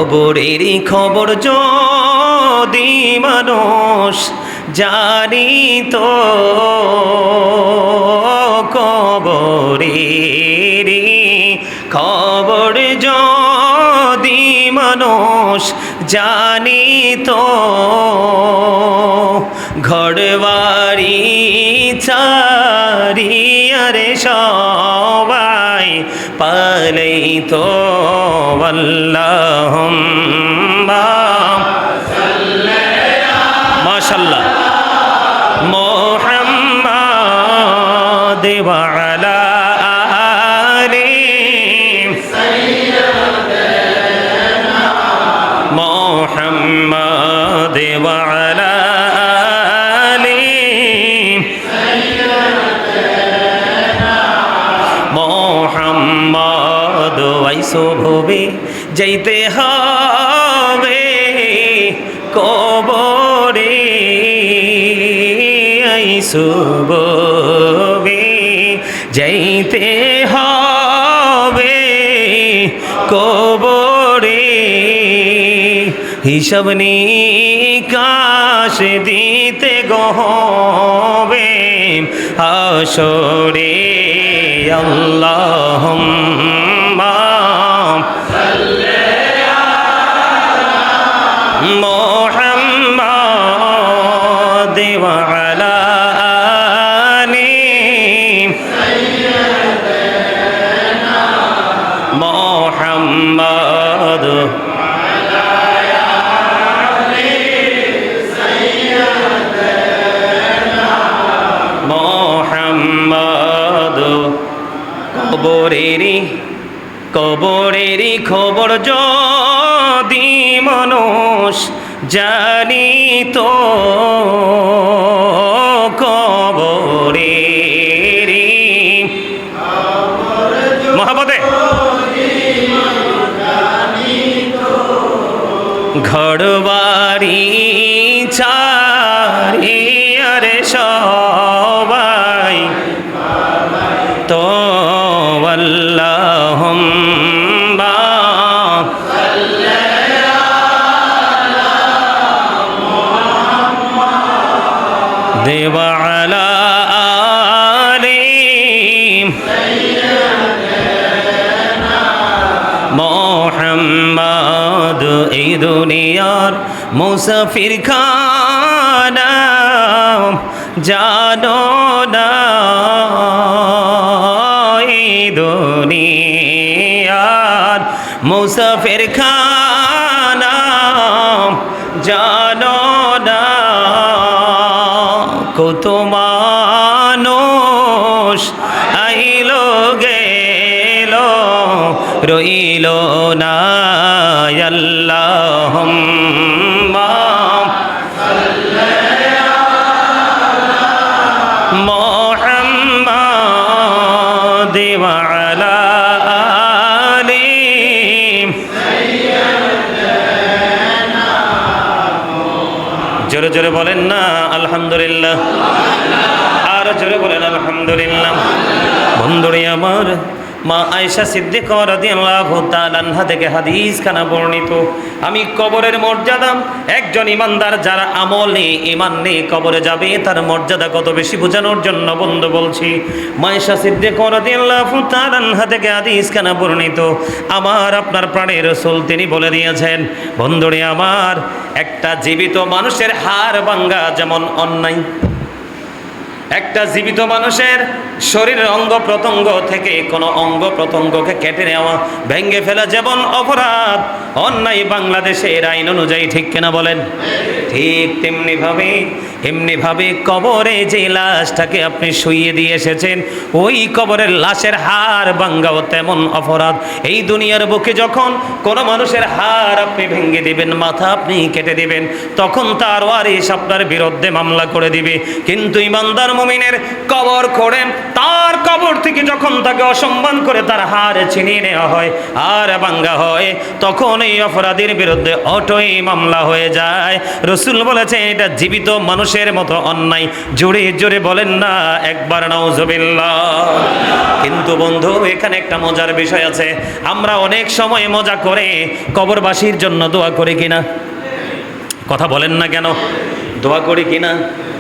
কবরেরই খবর যদি মানুষ জানিত, কবরেরই খবর যদি মানুষ জানিত, ঘরবাড়ি ছাড়িয়ারে সবাই পালাইতো। আল্লাহুম্মা মাশাআল্লাহ মুহাম্মাদ ওয়া আলা আলি সাইয়্যিদানা মুহাম্মাদ ওয়া আলা আলি সাইয়্যিদানা মুহাম্মাদ। আইসো ভবে যাইতে হবে কবরে, আইসো ভবে যাইতে হবে কবরে, হিসাব নিকাশ দিতে গহবে হাসরে। আল্লাহুম্মা মুহাম্মাদ ওয়া আলা আলি সাইয়্যিদানা মুহাম্মাদ মুহাম্মাদ। কবরেরই খবর যদি মানুষ জানিত, কবরেরই মহাপদে ঘরবাড়ি ছাড়িয়ারে সবাই তো। আল্লাহুম্মা ওয়া আলা আলি সাইয়্যিদানা মুহাম্মাদ। এই দুনিয়ার মুসাফির খানা জানো না, দুনিয়ার মুসাফির খানা জানো না, কত মানুষ আইলো গেল রইল না। আল্লাহুম্মা মুহাম্মাদ ওয়া আলা আলি সাইয়্যিদানা। জোরে জোরে বলেন না আলহামদুলিল্লাহ, আর জোরে বলেন আলহামদুলিল্লাহ। বন্ধুরে আমার, মা আয়েশা সিদ্দিকা রাদিয়াল্লাহু তাআলা আনহা থেকে হাদিস খানা বর্ণিত। আমি কবরের মর্যাদা, একজন ইমানদার যারা আমল নেই ইমান নেই কবরে যাবে তার মর্যাদা কত বেশি বোঝানোর জন্য বন্ধু বলছি। মা আয়েশা সিদ্দিকা রাদিয়াল্লাহু তাআলা আনহা থেকে হাদিস খানা বর্ণিত। আমার আপনার প্রাণের রাসূল তিনি বলে দিয়েছেন, বন্ধুরে আমার, একটা জীবিত মানুষের হাড় ভাঙা যেমন অন্যায়, একটা জীবিত মানুষের শরীরের অঙ্গ প্রত্যঙ্গ থেকে কোনো অঙ্গ প্রত্যঙ্গকে কেটে নেওয়া, ভেঙে ফেলা যেমন অপরাধ, অন্যায় বাংলাদেশের আইন অনুযায়ী, ঠিক কিনা বলেন? ঠিক এমনিভাবে কবরে যে লাশটাকে আপনি শুইয়ে দিয়ে এসেছেন, ওই কবরের লাশের হাড় ভাঙাও তেমন অপরাধ। এই দুনিয়ার বুকে যখন কোনো মানুষের হাড় আপনি ভেঙে দিবেন, মাথা আপনি কেটে দিবেন, তখন তার ওয়ারিশ আপনার বিরুদ্ধে মামলা করে দিবে। কিন্তু ইমানদার মুমিনের কবর খোঁড়ে, তার কবর থেকে যখন তাকে অসম্মান করে তার হাড় ছিনিয়ে নেওয়া হয় আর ভাঙা হয়, তখন এই অপরাধীর বিরুদ্ধে অটোই মামলা হয়ে যায়। রাসূল বলেছেন এটা জীবিত মানুষ মানুষের মতো অন্যায়। জোরে জোরে বলেন না একবার নাউজুবিল্লাহ। কিন্তু বন্ধু, এখানে একটা মজার বিষয় আছে। আমরা অনেক সময় মজা করে কবরবাসীর জন্য দোয়া করি কিনা? কথা বলেন না কেন? দোয়া করি কিনা?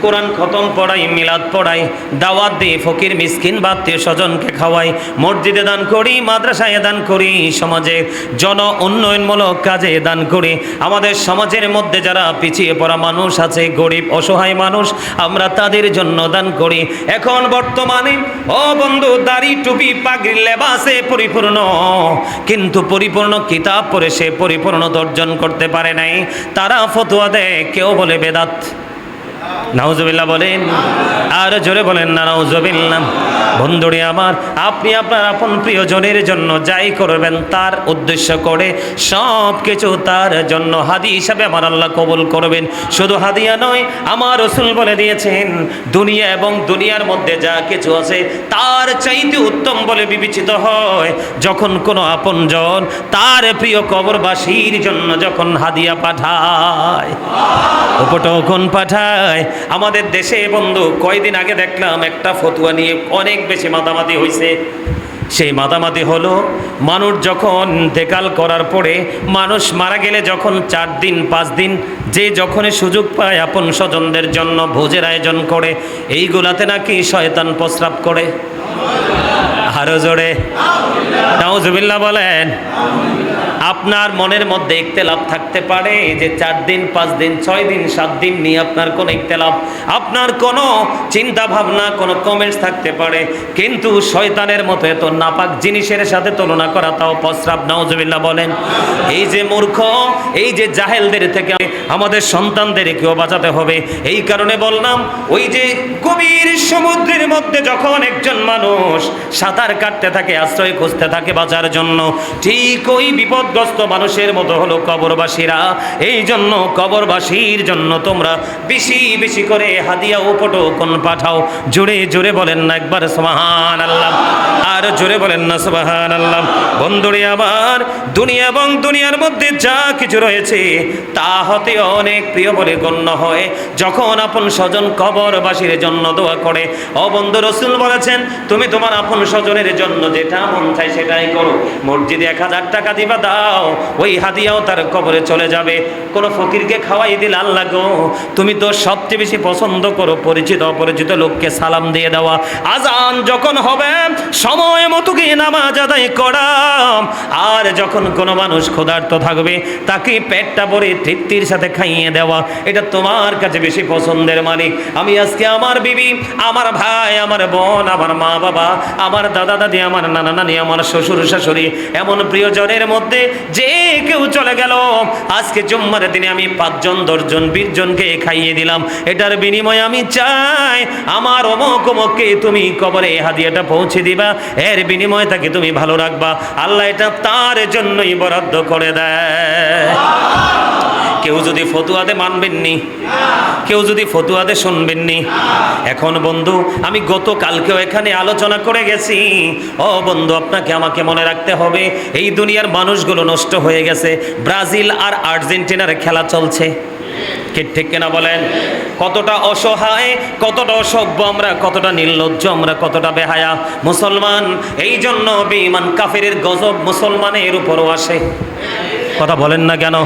কোরআন খতম পড়াই, মিলাদ পড়াই, দাওয়াত দিই, ফকির মিসকিন বা আত্মীয় স্বজনকে খাওয়াই, মসজিদে দান করি, মাদ্রাসায় দান করি, সমাজে জন উন্নয়নমূলক কাজে দান করি। আমাদের সমাজের মধ্যে যারা পিছিয়ে পড়া মানুষ আছে, গরিব অসহায় মানুষ, আমরা তাদের জন্য দান করি। এখন বর্তমানে ও বন্ধু, দাড়ি টুপি পাগড়ি লেবাসে পরিপূর্ণ, কিন্তু পরিপূর্ণ কিতাব পড়ে সে পরিপূর্ণতা অর্জন করতে পারে নাই। তারা ফতোয়া দেয়, কেউ বলে বেদাত। নাউজুবিল্লাহ বলেন, আর জোরে বলেন না নাউজুবিল্লাহ। বন্ধুরে আমার, আপনি আপনার আপন প্রিয়জনের জন্য যাই করবেন তার উদ্দেশ্য করে সব কিছু তার জন্য হাদিয়া হিসাবে আমার আল্লাহ কবুল করবেন। শুধু হাদিয়া নয়, আমার রাসূল বলে দিয়েছেন দুনিয়া এবং দুনিয়ার মধ্যে যা কিছু আছে তার চাইতে উত্তম বলে বিবেচিত হয় যখন কোনো আপনজন তার প্রিয় কবরবাসীর জন্য যখন হাদিয়া পাঠায়, উপটকন পাঠায়। আমাদের দেশে বন্ধু কয়দিন আগে দেখলাম একটা ফতোয়া নিয়ে অনেক বেশি মাতামাতি হয়েছে। সেই মাতামাতি হলো, মানুষ যখন ইন্তেকাল করার পরে, মানুষ মারা গেলে যখন 4 দিন 5 দিন যে যখনই সুযোগ পায় আপন স্বজনদের জন্য ভোজের আয়োজন করে, এইগুলাতে নাকি শয়তান প্রস্রাব করে। আরো জোরে নাউজুবিল্লাহ বলেন। আপনার মনের মধ্যে ইখতিলাফ থাকতে পারে যে 4 দিন 5 দিন 6 দিন 7 দিন নিয়ে আপনার কোনো ইখতিলাফ, আপনার কোনো চিন্তা ভাবনা, কোনো কমেন্টস থাকতে পারে, কিন্তু শয়তানের মতো এত নাপাক জিনিসের সাথে তুলনা করা তাও প্রস্রাব। নাউজুবিল্লাহ বলেন। এই যে মূর্খ, এই যে জাহেলদের থেকে আমাদের সন্তানদেরকেও বাঁচাতে হবে। এই কারণে বললাম, ওই যে গভীর সমুদ্রের মধ্যে যখন একজন মানুষ সাঁতার কাটতে থাকে, আশ্রয় খুঁজতে থাকে বাঁচার জন্য, ঠিক ওই বিপদগ্রস্ত মানুষের মতো হলো কবরবাসীরা। এই জন্য কবরবাসীর জন্য তোমরা বেশি বেশি করে হাদিয়া উপটকন পাঠাও। জোরে জোরে বলেন না একবার সুবহানাল্লাহ, আর জোরে বলেন না সুবহানাল্লাহ। বন্ধুরে আমার, দুনিয়া এবং দুনিয়ার মধ্যে যা কিছু রয়েছে তা হতে অনেক প্রিয় বলে গণ্য হয় যখন আপন স্বজন কবরবাসীর জন্য দোয়া করে। ও বন্ধু, রাসূল বলেছেন তুমি তোমার আপন স্বজনের জন্য যেটা মন চায় সেটাই করো। মসজিদে 1000 টাকা দিবা, দাও, ওই হাদিয়াও তার কবরে চলে যাবে। কোন ফকিরকে খাওয়াই দিলে, আল্লাহ গো তুমি তো সবচেয়ে বেশি পছন্দ করো পরিচিত অপরিচিত লোককে সালাম দিয়ে দেওয়া। আজান যখন হবে সময় মতো গিয়ে নামাজ আদায় করা। আর যখন কোনো মানুষ ক্ষুধার্ত থাকবে তাকে পেটটা ভরে তৃপ্তির সাথে খাইয়ে দেওয়া, এটা তোমার কাছে বেশি পছন্দের মালিক। আমি আজকে আমার বিবি, আমার ভাই, আমার বোন, আমার মা বাবা, আমার দাদা দাদি, আমার নানা নানি, আমার শ্বশুর শাশুড়ি, এমন প্রিয়জনের মধ্যে যে কেউ চলে গেল, আজকে জুম্মার দিনে আমি 5 জন 10 জন 20 জনকে খাইয়ে দিলাম, এটার বিনিময়ে আমি চাই আমার অমুক অমুককে তুমি কবরে হাদিয়াটা পৌঁছে দিবা, এর বিনিময়ে তাকে তুমি ভালো রাখবা। আল্লাহ এটা তার জন্যই বরাদ্দ করে দেয়। কেউ যদি ফতুয়াতে মানবেননি, কেউ যদি ফতুয়াতে শুনবেননি। এখন বন্ধু, আমি গতকালকেও এখানে আলোচনা করে গেছি। ও বন্ধু, আপনাকে আমাকে মনে রাখতে হবে, এই দুনিয়ার মানুষগুলো নষ্ট হয়ে গেছে। ব্রাজিল আর আর্জেন্টিনার খেলা চলছে, ঠিক কিনা বলেন? কতটা অসহায়, কতটা অসভ্য আমরা, কতটা নির্লজ্জ আমরা, কতটা বেহায়া মুসলমান। এই জন্য বেঈমান কাফেরের গজব মুসলমানের উপরও আসে। কথা বলেন না কেন?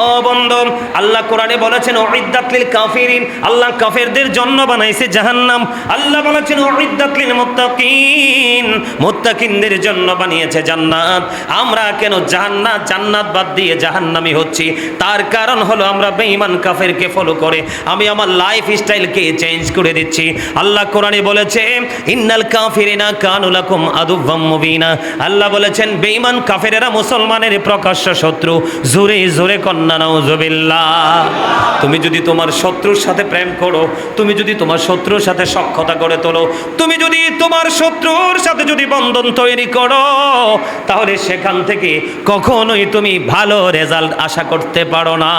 ও বন্ধু, আল্লাহ কোরআনে বলেছেন উইদ্দাত লিল কাফিরিন, আল্লাহ কাফেরদের জন্য বানাইছে জাহান্নাম। আল্লাহ বলেছেন উইদ্দাত লিল মুত্তাকিন, মুত্তাকিনদের জন্য বানিয়েছে জান্নাত। আমরা কেন জান্নাত বাদ দিয়ে জাহান্নামী হচ্ছি? তার কারণ হলো আমরা বেঈমান কাফেরকে ফলো করে আমি আমার লাইফ স্টাইলকে চেঞ্জ করে দিচ্ছি। আল্লাহ কোরআনে বলেছে ইন্নাল কাফিরিনা কানু লাকুম আদুওয়াম মুবিনা। আল্লাহ বলেছেন বেঈমান কাফেরেরা মুসলমানের প্রকাশ্য শত্রু। জোরে জোরে কন্না নাউজুবিল্লাহ। তুমি যদি তোমার শত্রুর সাথে প্রেম করো, তুমি যদি তোমার শত্রুর সাথে সখ্যতা করে তোলো, তুমি যদি তোমার শত্রুর সাথে যদি বন্ধন তৈরি করো, তাহলে সেখান থেকে কখনোই তুমি ভালো রেজাল্ট আশা করতে পারো না।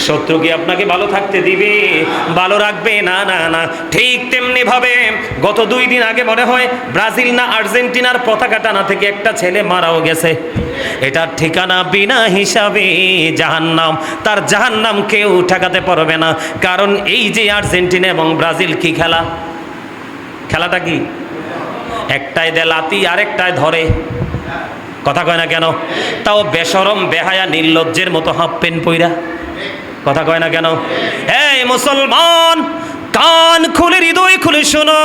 শত্রু কি আপনাকে ভালো থাকতে দিবে, ভালো রাখবে? না না না। ঠিক তেমনি ভাবে গত 2 দিন আগে মনে হয় ব্রাজিল না আর্জেন্টিনার পতাকা টানা থেকে একটা ছেলে মারাও গেছে। এটার ঠিকানা বিনা হিসাবে জাহান্নাম। তার জাহান্নাম কেউ ঠেকাতে পারবে না। কারণ এই যে আর্জেন্টিনা এবং ব্রাজিল কি খেলা, খেলাটা কি? একটায় দেয় লাতি, আরেকটায় ধরে। কথা কয় না কেন? তাও বেশরম বেহায়া নির্লজ্জের মতো হাফ প্যান্ট পইরা। কথা কয় না কেন? এই মুসলমান, কান খুলে হৃদয় খুলে শোনো,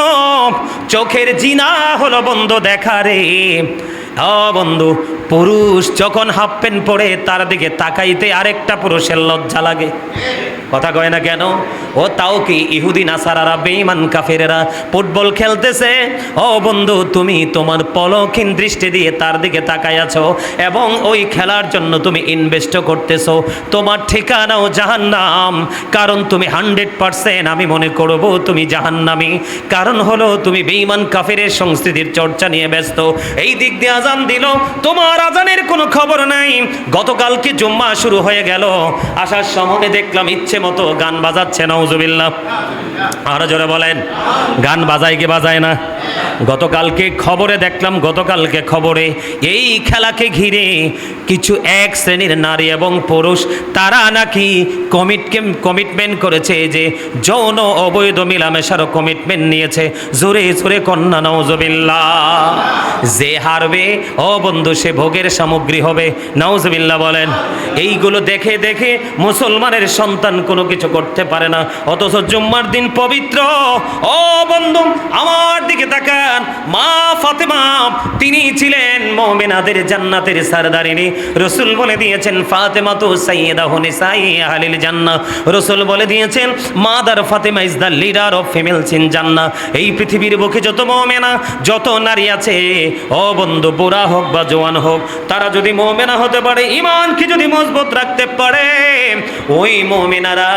চোখের জিনা হলো বন্ধ দেখা রে। বন্ধু, পুরুষ যখন হাফ প্যান্ট পরে তার দিকে তাকাইতে আরেকটা পুরুষের লজ্জা লাগে। কথা কয় না কেন? ও তাও কি ইহুদি নাসারারা বেঈমান কাফেরেরা ফুটবল খেলতেছে, ও বন্ধু তুমি তোমার পলকহীন দৃষ্টি দিয়ে তার দিকে তাকাই আছো এবং ওই খেলার জন্য তুমি ইনভেস্ট করতেছো। তোমার ঠিকানাও জাহান্নাম। কারণ তুমি 100% আমি মনে করব তুমি জাহান্নামী। কারণ হলো তুমি বেঈমান কাফেরের সংস্কৃতির চর্চা নিয়ে ব্যস্ত। এই দিক দিয়ে আজান দিল, তোমার আজানের কোনো খবর নাই। গতকালকে জুম্মা শুরু হয়ে গেল, আসার সময় দেখলাম ইচ্ছে মতো গান বাজাচ্ছে। নাউজুবিল্লাহ। আরো জোরে বলেন, গান বাজায় কি বাজায় না? গতকালকে খবরে দেখলাম, গতকালকে খবরে এই খেলাকে ঘিরে কিছু এক শ্রেণীর নারী এবং পুরুষ তারা নাকি কমিটমেন্ট করেছে যে যৌন অবৈধ মিলামেশারও কমিটমেন্ট নিয়েছে। জোরে জোরে কন্যা নাউজুবিল্লাহ। যে হারবে ও বন্ধু সে ভোগের সামগ্রী হবে। নাউজুবিল্লাহ বলেন। এইগুলো দেখে দেখে মুসলমানের সন্তান কোনো কিছু করতে পারে না, অথচ জুম্মার দিন পবিত্র। ও বন্ধু আমার দিকে তাকান, মা ফাতেমা তিনি ছিলেন মুমিনাদের জান্নাতের সরদারিনী। রাসূল বলে দিয়েছেন ফাতেমা তো সাইয়্যিদাতু নিসাই আহলিল জান্নাহ। রাসূল বলে দিয়েছেন mother Fatema is the leader of females in জান্নাহ। এই পৃথিবীর বুকে যত মুমিনা, যত নারী আছে, ও বন্ধু বুড়া হোক বা জওয়ান হোক, তারা যদি মুমিনা হতে পারে, ঈমানকে যদি মজবুত রাখতে পারে, ওই মুমিনারা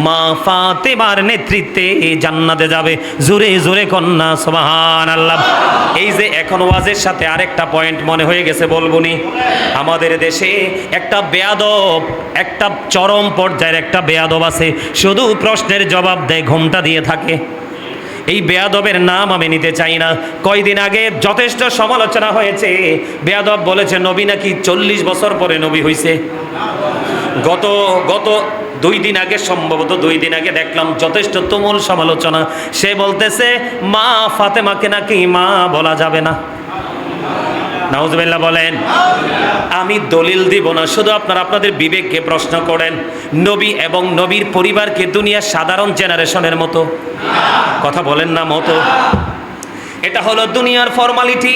মা ফাতেমার নেতৃত্বে জান্নাতে যাবে। জোরে জোরে কন্যা সুবহানাল্লাহ। এই যে এখন ওয়াজের সাথে আরেকটা পয়েন্ট মনে হয়ে গেছে, বলবনি। আমাদের দেশে একটা বেয়াদব, একটা চরম পর্যায়ের একটা বেয়াদব আছে, শুধু প্রশ্নের জবাব দেয়, ঘোমটা দিয়ে থাকে। এই বেয়াদবের নাম আমি নিতে চাই না। কয়দিন আগে যথেষ্ট সমালোচনা হয়েছে। বেয়াদব বলেছে নবী নাকি 40 বছর পরে নবী হইছে। গত 2 দিন আগে, সম্ভবত 2 দিন আগে দেখলাম যথেষ্ট তুমুল সমালোচনা। সে বলতেছে মা ফাতেমাকে নাকি মা বলা যাবে না। নাউজুবিল্লাহ বলেন। আমি দলিল দিব না, শুধু আপনারা আপনাদের বিবেককে প্রশ্ন করেন, নবী এবং নবীর পরিবারকে দুনিয়ার সাধারণ জেনারেশনের মতো কথা বলেন না মতো। এটা হলো দুনিয়ার ফর্মালিটি।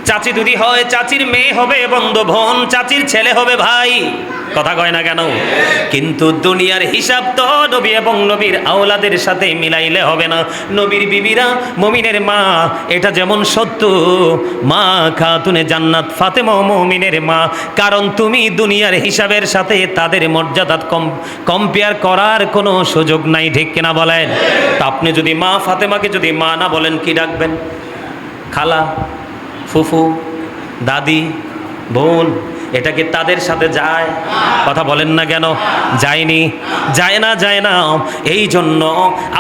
চাচি যদি হয় চাচির মেয়ে হবে বন্ধু বোন, চাচির ছেলে হবে ভাই। কথা কয় না কেন? কিন্তু দুনিয়ার হিসাব তো নবী এবং নবীর আওলাদের সাথে মিলাইলে হবে না। নবীর বিবিরা মুমিনের মা, এটা যেমন সত্য মা খাতুনে জান্নাত ফাতেমা মুমিনের মা। কারণ তুমি দুনিয়ার হিসাবের সাথে তাদের মর্যাদা কম্পেয়ার করার কোনো সুযোগ নাই, ঠিক কিনা বলেন? তা আপনি যদি মা ফাতেমাকে যদি মা না বলেন কি ডাকবেন? খালা, ফুফু, দাদি, বোন, এটা কি তাদের সাথে যায়? কথা বলেন না কেন? যায়নি, যায় না, যায় না। এই জন্য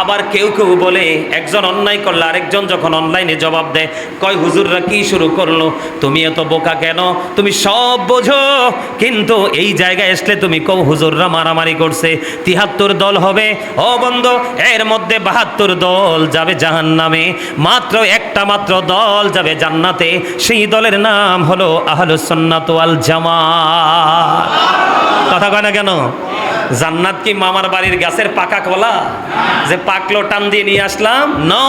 আবার কেউ কেউ বলে, একজন অন্যায় করলে আরেকজন যখন অনলাইনে জবাব দেয়, কয় হুজুররা কি শুরু করলো, তুমি এত বোকা কেন, তুমি সব বোঝো, কিন্তু এই জায়গায় আসলে তুমি কও হুজুররা মারামারি করছে। 73 দল হবে ও বন্ধু, এর মধ্যে 72 দল যাবে জাহান্নামে, মাত্র একটা মাত্র দল যাবে জান্নাতে। সেই দলের নাম হলো আহলুস সুন্নাত ওয়াল জামাত। কথা কয় না কেন? জান্নাত কি মামার বাড়ির গাছের পাকা কলা যে পাকলো টান দিয়ে নিয়ে আসলাম? নো,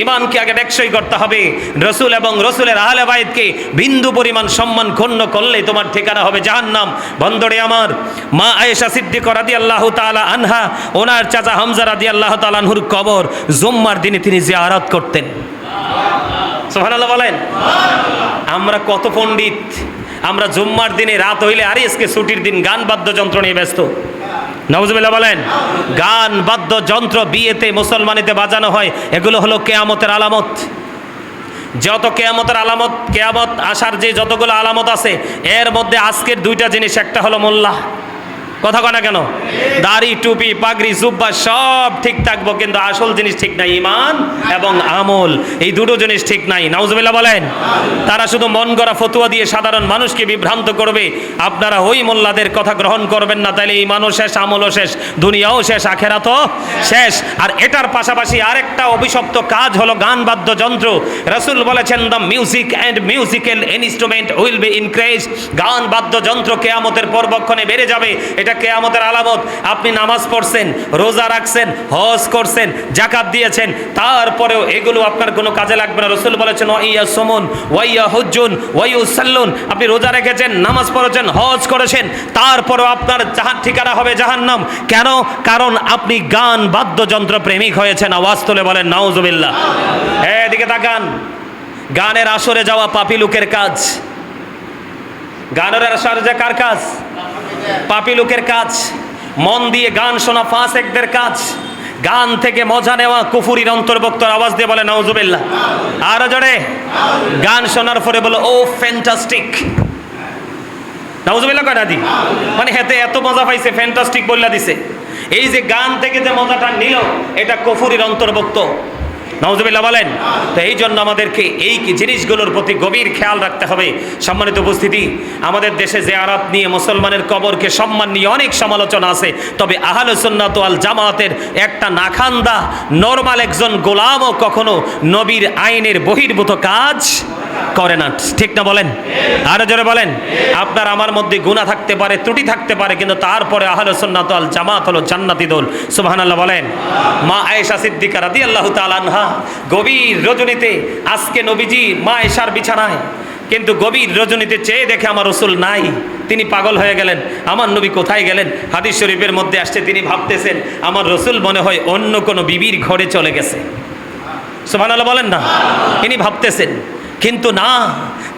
ঈমানকে আগে টেকসই করতে হবে। রাসূল এবং রাসূলের আহলে বাইতকে বিন্দু পরিমাণ সম্মান ক্ষুণ্ণ করলে তোমার ঠিকানা হবে জাহান্নাম। বন্ধুরে আমার, মা আয়েশা সিদ্দিকা রাদিয়াল্লাহু তাআলা আনহা, ওনার চাচা হামজা রাদিয়াল্লাহু তাআলা আনহুর কবর জুম্মার দিনে তিনি জিয়ারত করতেন। সুবহানাল্লাহ বলেন। আমরা কত পণ্ডিত, আমরা জুম্মার দিনে রাত হইলে আরে আজকে ছুটির দিন, গান বাদ্যযন্ত্র নিয়ে ব্যস্ত। নাউজুবিল্লাহ বলেন। গান বাদ্যযন্ত্র বিয়েতে মুসলমানিতে বাজানো হয়, এগুলো হলো কিয়ামতের আলামত। যত কিয়ামতের আলামত, কিয়ামত আসার যে যতগুলো আলামত আছে, এর মধ্যে আজকের 2টা জিনিস, একটা হলো মোল্লা। কথা কয় না কেন? দাড়ি, টুপি, পাগড়ি, জুব্বা সব ঠিক থাকবো, কিন্তু আসল জিনিস ঠিক নাই, ঈমান এবং আমল, এই দুটো জিনিস ঠিক নাই। নাউজুবিল্লাহ বলেন। তারা শুধু মন গড়া ফতোয়া দিয়ে সাধারণ মানুষকে বিভ্রান্ত করবে। আপনারা ওই মোল্লাদের কথা গ্রহণ করবেন না, তাইলে ঈমানও শেষ, আমলও শেষ, দুনিয়াও শেষ, আখিরাতও শেষ। আর এটার পাশাপাশি আরেকটা অভিশপ্ত কাজ হলো গান বাদ্যযন্ত্র। রাসূল বলেছেন, the music and musical instrument will be increase. গান বাদ্যযন্ত্র কিয়ামতের পরবক্ষণে বেড়ে যাবে, এটা কিয়ামতের আলামত। আপনি নামাজ পড়ছেন, রোজা রাখছেন, হজ করছেন, যাকাত দিয়েছেন, তারপরেও এগুলো আপনার কোনো কাজে লাগবে না। রাসূল বলেছেন, ওয়াইয়া সুমুন ওয়াইয়া হুজ্জুন ওয়াইউসাল্লুন। আপনি রোজা রেখেছেন, নামাজ পড়েছেন, হজ করেছেন, তারপরেও আপনার ঠিকানা হবে জাহান্নাম। কেন? কারণ আপনি গান বাদ্যযন্ত্র প্রেমিক হয়েছেন। আওয়াজ তুলে বলেন নাউজুবিল্লাহ। এদিকে তাকান, গানের আসরে যাওয়া পাপী লোকের কাজ। গানের আসরে যে কার কাজ? পাপী লোকের কাজ। মন দিয়ে গান শোনা ফাসেকদের কাজ। গান থেকে মজা নেওয়া কুফুরির অন্তর্ভুক্ত। আওয়াজ দিয়ে বলে নাউজুবিল্লাহ। আরো জোরে। গান শোনার পরে বলো ও ফ্যান্টাস্টিক। নাউজুবিল্লাহ কয় না দি? মানে হেতে এত মজা পাইছে, ফ্যান্টাস্টিক বললা দিছে। এই যে গান থেকে যে মজাটা নিল, এটা কুফুরির অন্তর্ভুক্ত। নাউজুবিল্লাহ বলেন। তো এই জন্য আমাদেরকে এই জিনিসগুলোর প্রতি গভীর খেয়াল রাখতে হবে। সম্মানিত উপস্থিতি, আমাদের দেশে জিয়ারত নিয়ে, মুসলমানের কবরকে সম্মান নিয়ে অনেক সমালোচনা আছে। তবে আহলে সুন্নাত ওয়াল জামাতের একটা নাখান্দা নরমাল একজন গোলামও কখনো নবীর আইনের বহির্ভূত কাজ করে না। ঠিক না বলেন? আরো জোরে বলেন। আপনার আমার মধ্যে গুনাহ থাকতে পারে, ত্রুটি থাকতে পারে, কিন্তু তারপরে আহলে সুন্নাত ওয়াল জামাত হলো জান্নাতি দল। সুবহানাল্লাহ বলেন। মা আয়েশা সিদ্দিকা রাদিয়াল্লাহু তাআলা আনহা গভীর রজনীতে, আজকে নবীজি মা আয়েশার বিছানায়, কিন্তু গভীর রজনীতে চেয়ে দেখে আমার রাসূল নাই। তিনি পাগল হয়ে গেলেন, আমার নবী কোথায় গেলেন? হাদিস শরীফের মধ্যে আসছে, তিনি ভাবতেছেন আমার রাসূল মনে হয় অন্য কোনো বিবির ঘরে চলে গেছে। সুবহানাল্লাহ বলেন না? তিনি ভাবতেছেন, কিন্তু না,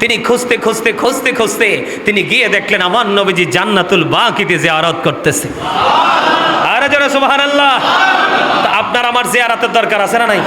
তিনি খুঁজতে খুঁজতে খুঁজতে খুঁজতে তিনি গিয়ে দেখলেন আমার নবীজি জান্নাতুল বাকিতে জিয়ারত করতেছে। আরে যারা সুবহানাল্লাহ। আপনার আমার জিয়ারতের দরকার আছে না নাই?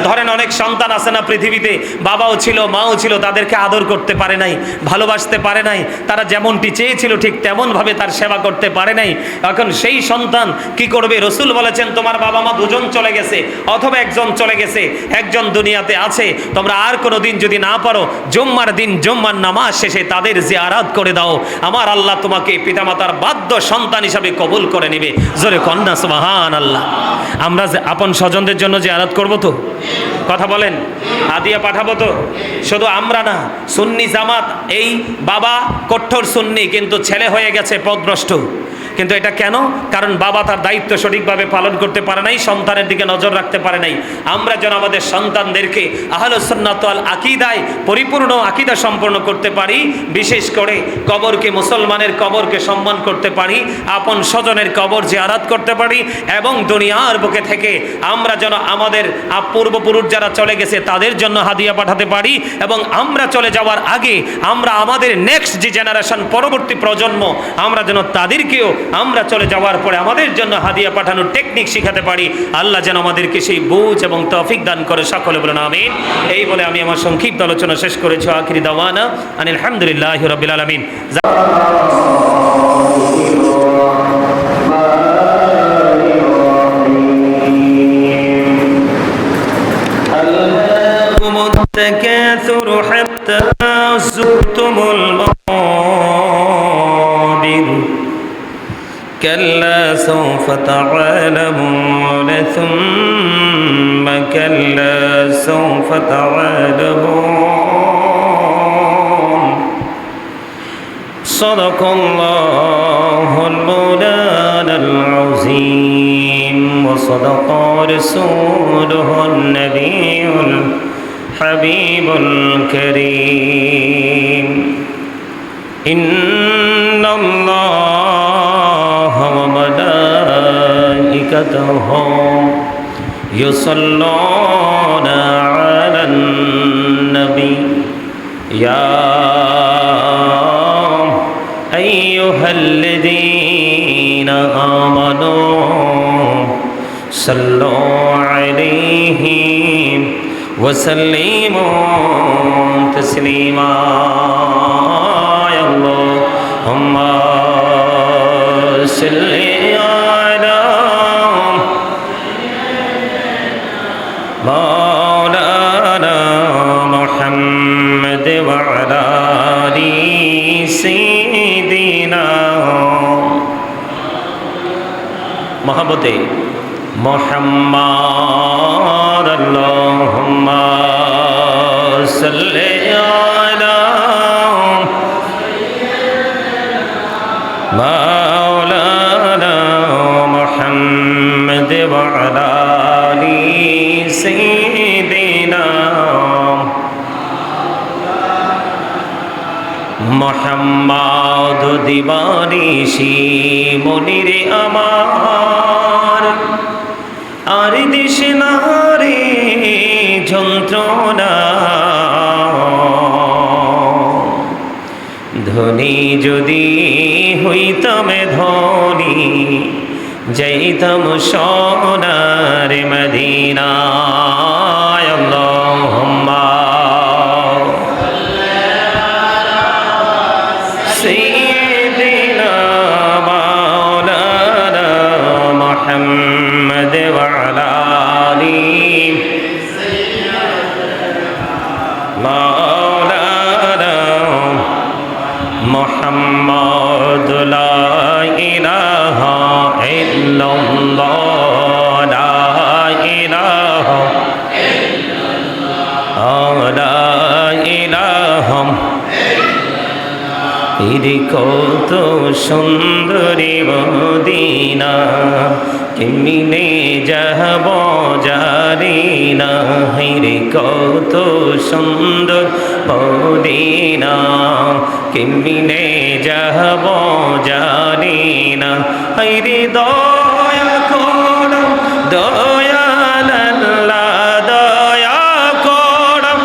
ধরেন অনেক সন্তান আছে না পৃথিবীতে, বাবাও ছিল, মাও ছিল, তাদেরকে আদর করতে পারে নাই, ভালোবাসতে পারে নাই, তারা যেমনটি চেয়েছিল ঠিক তেমনভাবে তার সেবা করতে পারে নাই। এখন সেই সন্তান কি করবে? রাসূল বলেছেন, তোমার বাবা মা দুজন চলে গেছে, অথবা একজন চলে গেছে, একজন দুনিয়াতে আছে। তোমরা আর কোনো দিন যদি না পারো, জুম্মার দিন জুম্মার নামাজ শেষে তাদের জিয়ারত করে দাও। আমার আল্লাহ তোমাকে পিতামাতার বাধ্য সন্তান হিসাবে কবুল করে নেবে। জোরে কন্যা সুবহানাল্লাহ। আমরা আপন স্বজনদের জন্য জিয়ারত করব তো? কথা বলেন। হাদিয়া পাঠাবো তো? শুধু আমরা না, সুন্নি জামাত, এই বাবা কঠোর সুন্নি, কিন্তু ছেলে হয়ে গেছে পথভ্রষ্ট। কিন্তু এটা কেন? কারণ বাবা তার দায়িত্ব সঠিকভাবে পালন করতে পারে নাই, সন্তানের দিকে নজর রাখতে পারে নাই। আমরা যেন আমাদের সন্তানদেরকে আহলুস সুন্নাত ওয়াল আকীদায় পরিপূর্ণ আকীদা সম্পন্ন করতে পারি, বিশেষ করে কবরকে, মুসলমানের কবরকে সম্মান করতে পারি, আপন স্বজনের কবর জিয়ারত করতে পারি, এবং দুনিয়ার বুকে থেকে আমরা যেন আমাদের পূর্বপুরুষ যারা চলে গেছে তাদের জন্য হাদিয়া পাঠাতে পারি, এবং আমরা চলে যাওয়ার আগে আমরা আমাদের নেক্সট যে জেনারেশন, পরবর্তী প্রজন্ম, আমরা যেন তাদেরকেও আমরা চলে যাওয়ার পরে আমাদের জন্য হাদিয়া পাঠানোর টেকনিক শিখাতে পারি। আল্লাহ যেন আমাদেরকে সেই বুঝ এবং তৌফিক দান করে। সকলে বলেন আমিন। এই বলে আমি আমার সংক্ষিপ্ত আলোচনা শেষ করেছি। আখিরি দাওয়ানা আনিল হামদুলিল্লাহি রাব্বিল আলামিন। التكاثر حتى زرتم المقابر كلا سوف تعلمون ثم كلا سوف تعلمون صدق الله المولانا العظيم وصدق رسوله النبي الحبيب الكريم إن الله وملائكته يصلون على النبي يا أيها الذين آمنوا صلوا عليه وسلموا تسليما يا اللهم صل على مولانا محمد وعلى آل سيدنا محبته محمد اللهم صل على مولانا محمد وعلى آل سيدنا محمد দিবানিশি মনিরে আমার আর দেশে না রে যন্ত্রণা ধনী যদি হইতাম ধনী যাইতাম সোনার মদিনায় আল্লাহুম্মা সাইয়্যিদিনা মাওলানা মুহাম্মদ ওয়া আলা আলি মাওলানা মুহাম্মদ লা ইলাহা ইল্লাল্লাহ লা ইলাহা ইল্লাল্লাহ লা ইলাহা ইরে কত সুন্দরী মদিনা কেমনে যাব জানি না রে কত সুন্দর মদিনা কেমনে যাব জানি না রে দয়া করো দয়াল আল্লাহ দয়া করো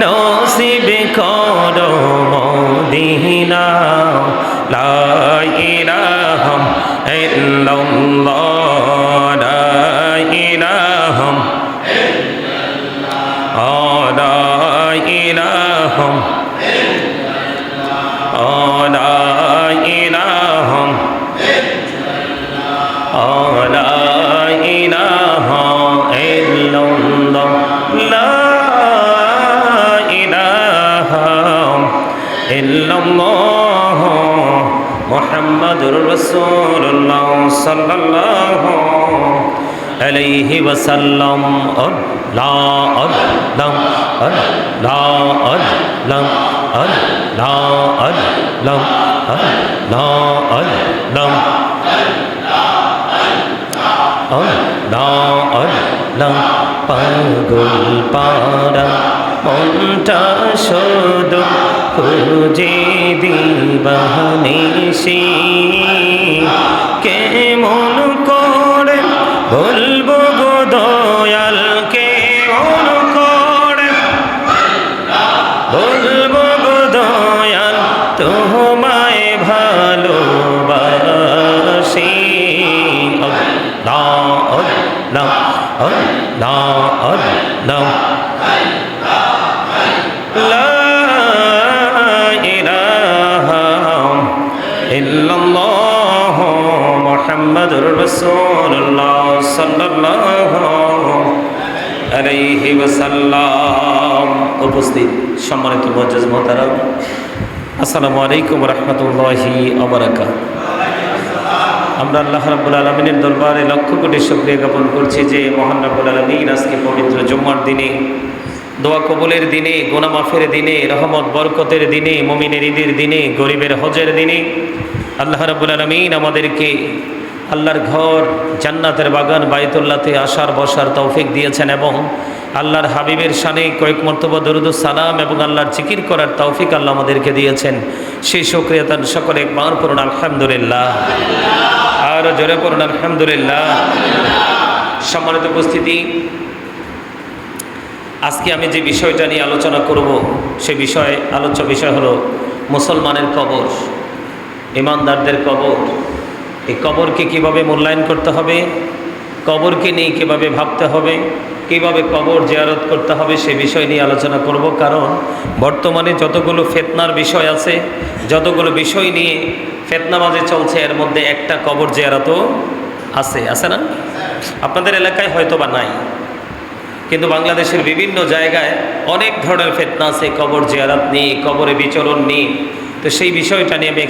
নসিব করো মদিনা লা ইলাহা ইল্লাল্লাহ লা ইলাহা ইল্লাল্লাহ লা ইলাহা ইল্লাল্লাহ লা ইলাহা ইল্লাল্লাহ লা ইলাহা ইল্লাল্লাহ লা ইল্লাল্লাহ মুহাম্মাদুর রাসূলুল্লাহ সাল্লাল্লাহু আলাইহি ওয়াসাল্লাম আল্লাহ আল্লাহ আল্লাহ আল্লাহ আল্লাহ আল্লাহ আল্লাহ আল্লাহ আল্লাহ আল্লাহ পাগল পারা মনটা শুধু খুঁজে দিবানিশি কেমন করে বলবো গো দয়াল কেমন করে বলবো গো দয়াল তোমায় ভালোবাসি আল্লাহ আল্লাহ আল্লাহ আল্লাহ লা ইলাহা ইল্লাল্লাহ মুহাম্মাদুর রাসূলুল্লাহ সাল্লাল্লাহু আলাইহি ওয়াসাল্লাম। উপস্থিত সম্মানিত মুআজ্জাজ মুহতারাম, আসসালামু আলাইকুম ওয়া রাহমাতুল্লাহি ওয়া বারাকাতুহু। আমরা আল্লাহ রাব্বুল আলামিনের দরবারে লক্ষ কোটি শুকরিয়া জ্ঞাপন করছি যে মহান রাব্বুল আলামিন আজকে পবিত্র জুম্মার দিনে, দোয়া কবুলের দিনে, গুনাহ মাফের দিনে, রহমত বরকতের দিনে, মুমিনের ঈদের দিনে, গরিবের হজের দিনে আল্লাহ রাব্বুল আলামিন আমাদেরকে আল্লাহর ঘর জান্নাতের বাগান বাইতুল্লাহতে আসার বসার তৌফিক দিয়েছেন এবং আল্লাহর হাবিবের শানে কয়েক মর্তবা দরুদ ও সালাম এবং আল্লাহর জিকির করার তৌফিক আল্লাহ আমাদেরকে দিয়েছেন। সেই শুকরিয়া তার সকলে একবার পড়ুন আলহামদুলিল্লাহ, আর জোরে পড়ুন আলহামদুলিল্লাহ। সম্মানিত উপস্থিতি, আজকে আমি যে বিষয়টা নিয়ে আলোচনা করব সে আলোচ্য বিষয় হলো মুসলমানের কবর, ইমানদারদের কবর। এই কবরকে কিভাবে মূল্যায়ন করতে হবে, কবরকে নিয়ে কীভাবে ভাবতে হবে, কীভাবে কবর জিয়ারত করতে হবে সে বিষয় নিয়ে আলোচনা করব। কারণ বর্তমানে যতগুলো ফিতনার বিষয় আছে, যতগুলো বিষয় নিয়ে ফিতনাবাজি চলছে, এর মধ্যে একটা কবর জিয়ারতও আছে না? আপনাদের এলাকায় হয়তো বা নাই, কিন্তু বাংলাদেশের বিভিন্ন জায়গায় অনেক ধরনের ফিতনা আছে কবর জিয়ারত নিয়ে, কবরে বিচরণ নিয়ে। তো সেই বিষয়টা নিয়ে আমি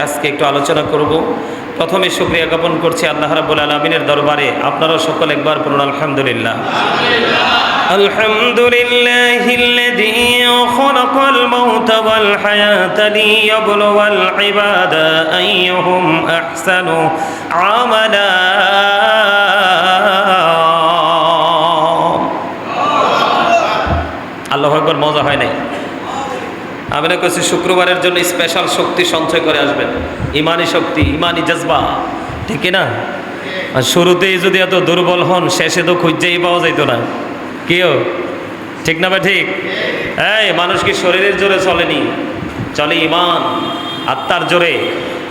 আজকে একটু আলোচনা করব। প্রথমে শুকরিয়া জ্ঞাপন করছি আল্লাহ রাব্বুল আলামিনের দরবারে। আপনারা সকল একবার বলুন আলহামদুলিল্লাহ। আলহামদুলিল্লাহিল্লাযী খালাকাল মাউতা ওয়াল হায়াতা লিয়াবলুওয়াল ইবাদা আইয়ুহুম আহসানু আমালা। আল্লাহু আকবার। মজা হয় নাই? আমি না কইছি শুক্রবারের জন্য স্পেশাল শক্তি সঞ্চয় করে আসবেন, ইমানি শক্তি, ইমানি জজবা, ঠিক না? আর শুরুতেই যদি এত দুর্বল হন, শেষে তো খুঁজেই পাওয়া যাইতো না। কেউ ঠিক না? বা ঠিক? এই মানুষ কি শরীরের জোরে চলেনি, চলে ইমান আত্মার জোরে।